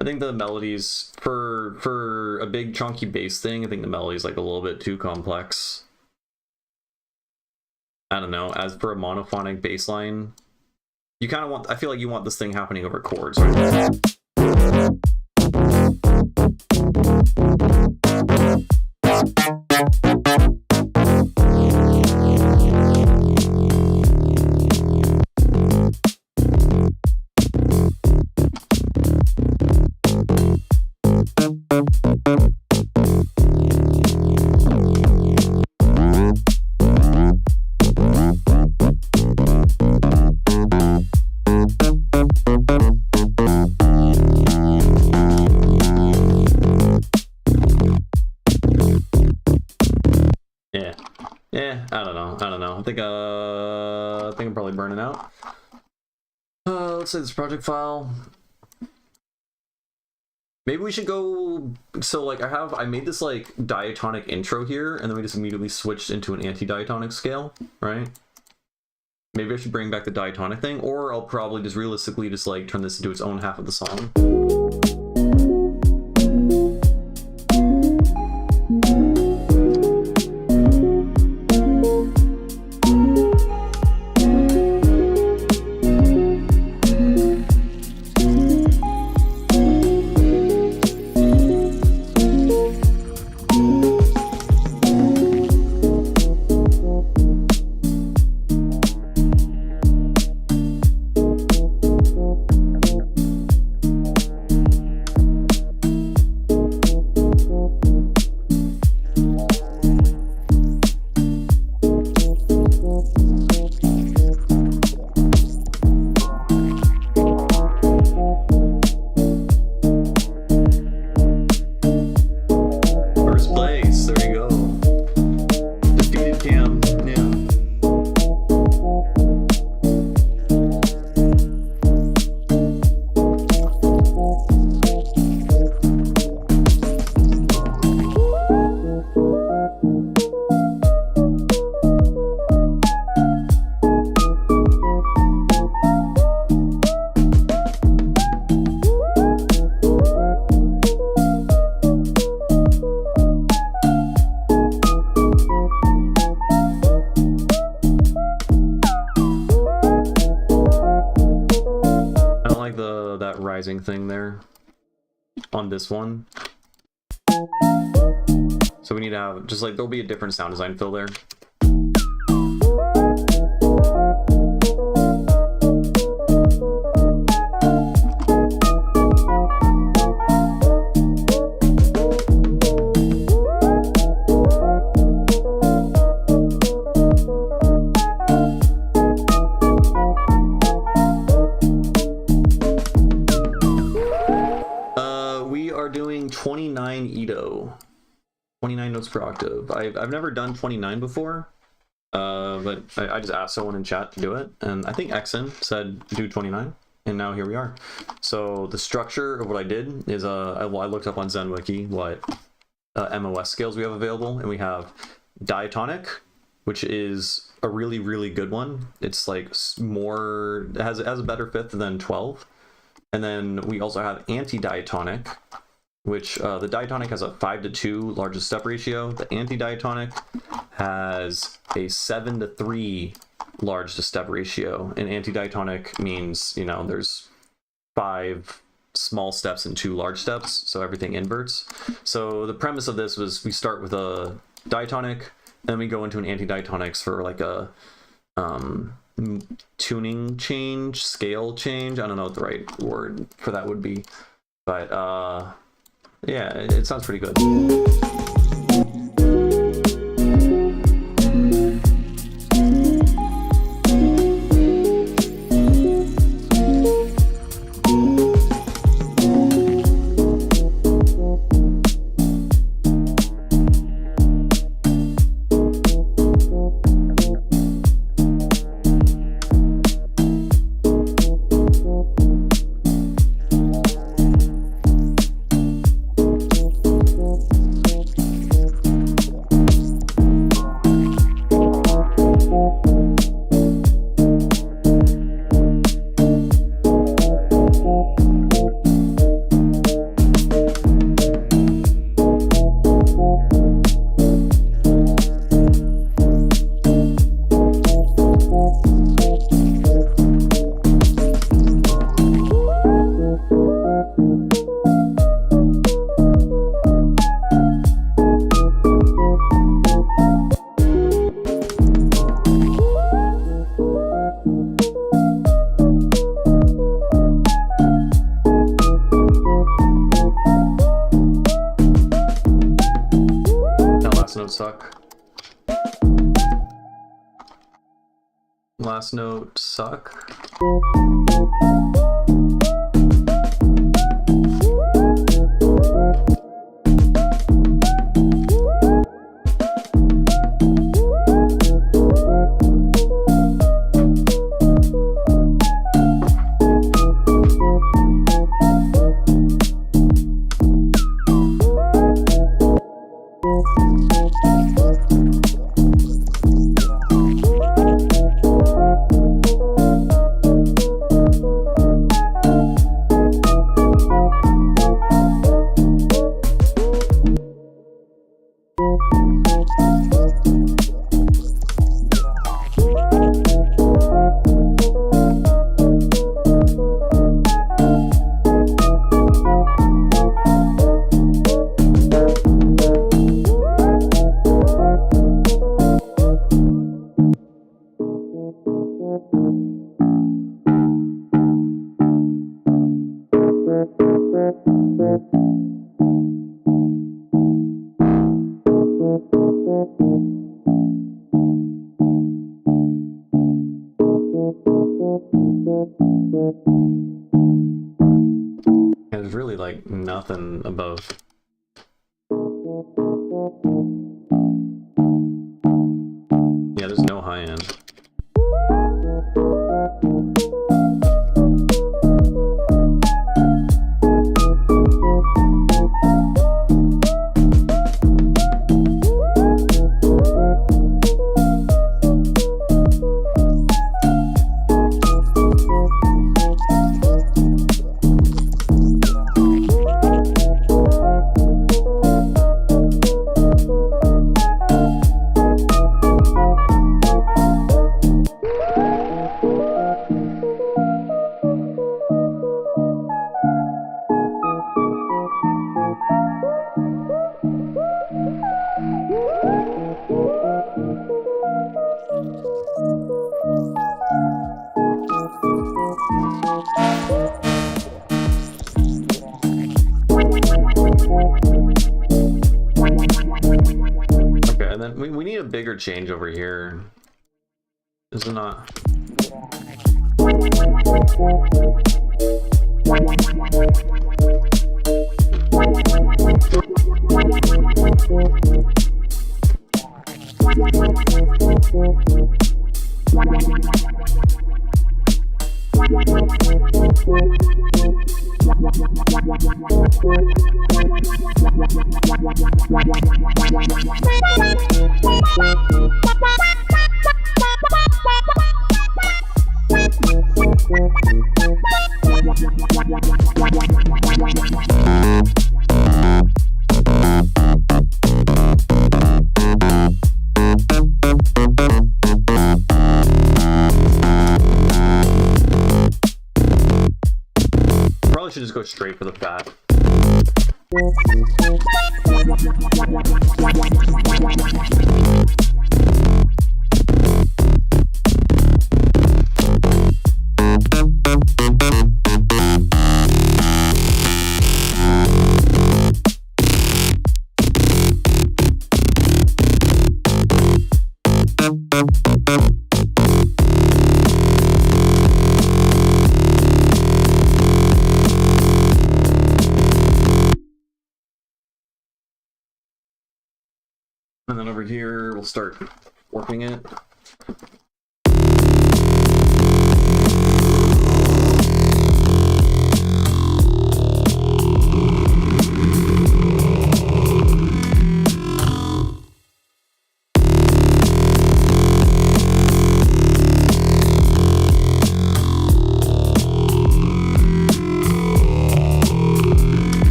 I think the melodies, for a big chunky bass thing, I think the melody's like a little bit too complex. I don't know, as for a monophonic bass line, you kind of want, I feel like you want this thing happening over chords, right? I don't know. I think I'm probably burning out. Let's say this project file. Maybe we should go, so like I made this like diatonic intro here, and then we just immediately switched into an anti-diatonic scale, right? Maybe I should bring back the diatonic thing, or I'll probably just realistically just like turn this into its own half of the song. Thing there on this one, so we need to have just like there'll be a different sound design fill there. Doing 29 Edo, 29 notes per octave. I've never done 29 before, but I just asked someone in chat to do it, and I think Exen said do 29, and now here we are. So the structure of what I did is I looked up on ZenWiki what MOS scales we have available, and we have diatonic, which is a really good one. It's like more, it has a better fifth than 12, and then we also have anti-diatonic, which the diatonic has a 5:2 largest step ratio. The anti-diatonic has a 7:3 large to step ratio. And anti-diatonic means, you know, there's 5 small steps and 2 large steps, so everything inverts. So the premise of this was we start with a diatonic, then we go into an anti-diatonics for like a tuning change, scale change. I don't know what the right word for that would be, but yeah, it sounds pretty good. Last note suck. There's really like nothing above. Yeah, there's no high end. Okay, and then we need a bigger change over here. Is it not? Probably should just go straight for the fat. And then over here, we'll start warping it.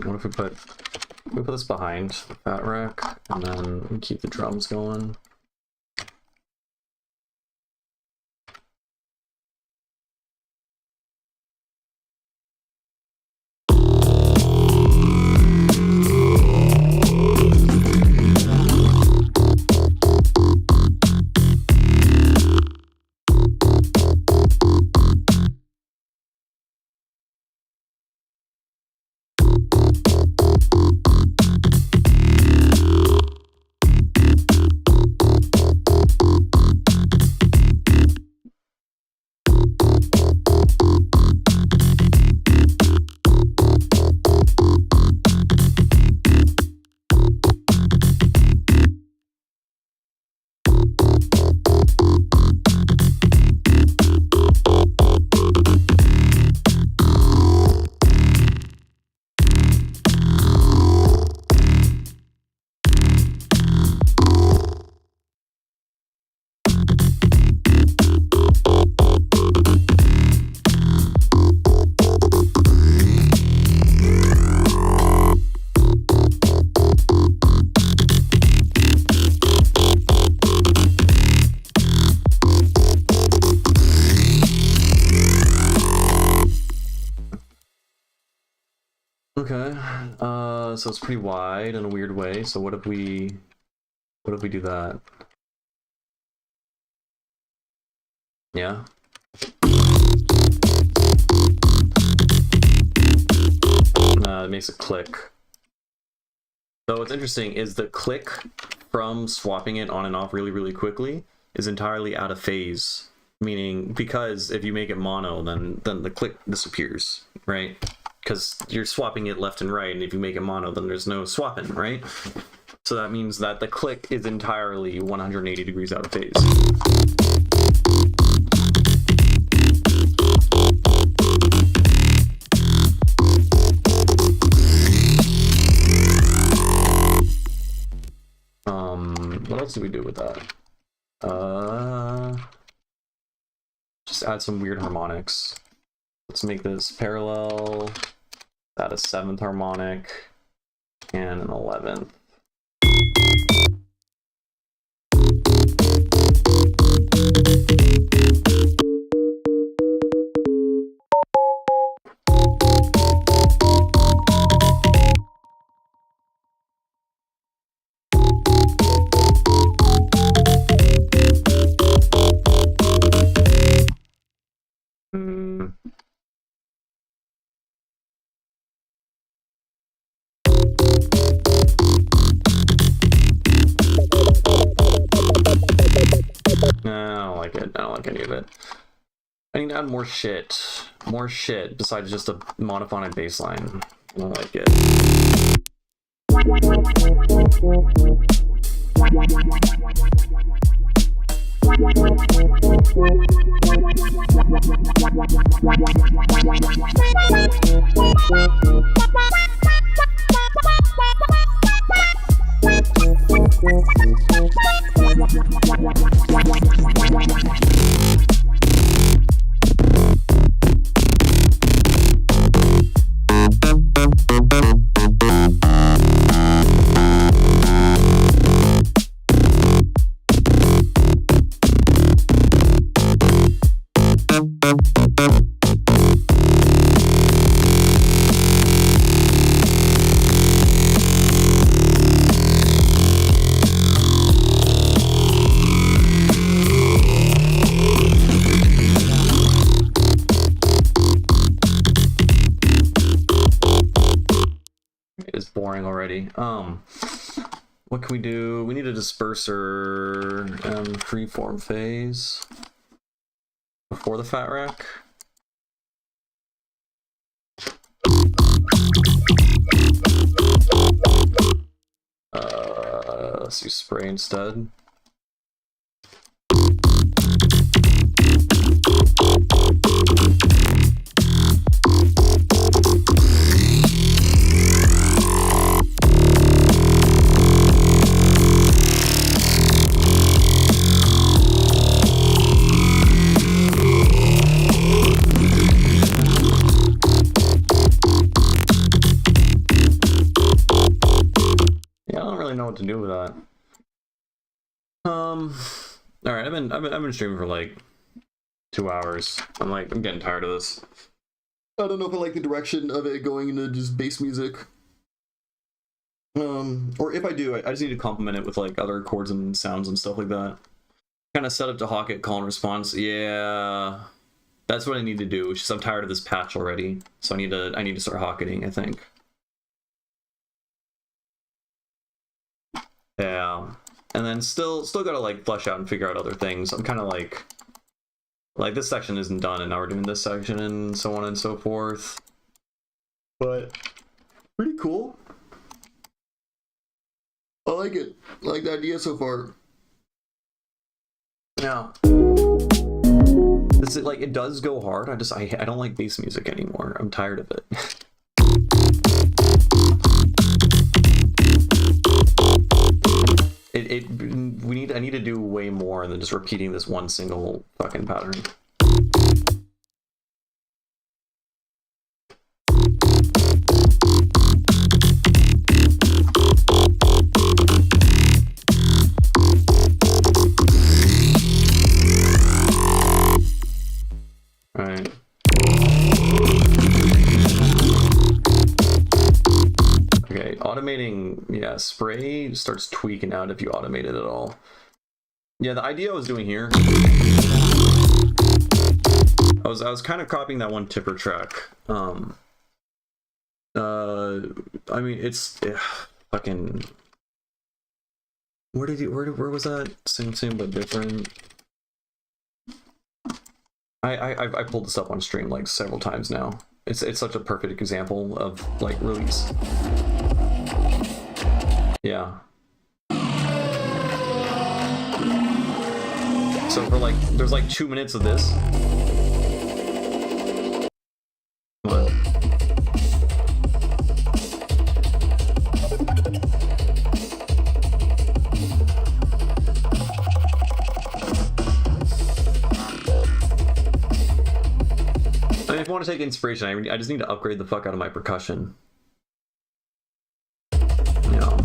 What if we put this behind the fat rack, and then we keep the drums going? Okay, so it's pretty wide in a weird way. So what if we do that? Yeah. It makes it click. So what's interesting is the click from swapping it on and off really, really quickly is entirely out of phase. Meaning, because if you make it mono, then the click disappears, right? Because you're swapping it left and right, and if you make it mono, then there's no swapping, right? So that means that the click is entirely 180 degrees out of phase. What else do we do with that? Just add some weird harmonics. Let's make this parallel, add a 7th harmonic, and an 11th. I don't like it. I don't like any of it. I need to add more shit. More shit besides just a monophonic bass line. I don't like it. It's boring already. What can we do? We need a disperser and freeform phase before the fat rack. Let's do spray instead. Know what to do with that. All right, I've been streaming for like 2 hours. I'm getting tired of this. I don't know if I like the direction of it going into just bass music. Or if I do, I just need to complement it with like other chords and sounds and stuff like that. Kind of set up to hawk it, call and response. Yeah, that's what I need to do. It's just I'm tired of this patch already, so I need to start hawking, I think. Yeah, and then still gotta like flesh out and figure out other things. I'm kind of like this section isn't done, and now we're doing this section and so on and so forth. But pretty cool. I like it. I like the idea so far. Yeah. This is like it does go hard. I don't like bass music anymore. I'm tired of it. I need to do way more than just repeating this one single fucking pattern. All right. automating, yeah, spray starts tweaking out if you automate it at all. Yeah, the idea I was doing here, I was kind of copying that one tipper track. I mean, it's fucking. Where was that? Same but different. I pulled this up on stream like several times now. It's such a perfect example of like release. Yeah. So for like, there's like 2 minutes of this. Come on. I mean, if I want to take inspiration, I just need to upgrade the fuck out of my percussion. Yeah.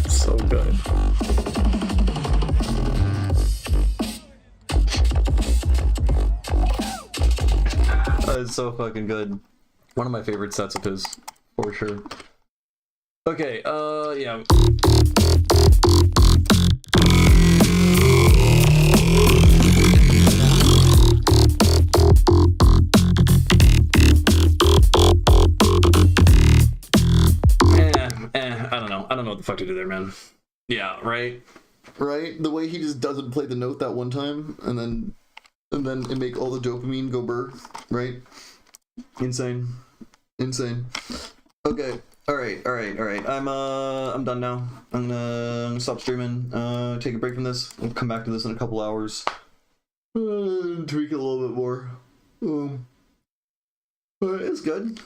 So good. It's so fucking good. One of my favorite sets of his, for sure. Okay, yeah. I don't know what the fuck to do there, man. Yeah, right? Right? The way he just doesn't play the note that one time, and then it make all the dopamine go burr, right? Insane. Okay. Alright. I'm done now. I'm gonna stop streaming, take a break from this. We'll come back to this in a couple hours. Tweak it a little bit more. It's good.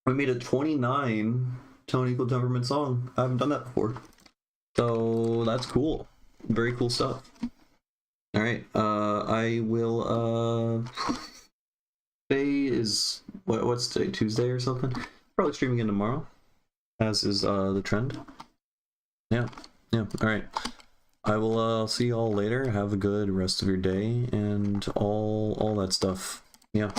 We made a 29 tone equal temperament song. I haven't done that before. So that's cool. Very cool stuff. Alright, I will, today is, what's today, Tuesday or something? Probably streaming again tomorrow, as is, the trend. Yeah, alright. I will, see you all later. Have a good rest of your day, and all that stuff. Yeah.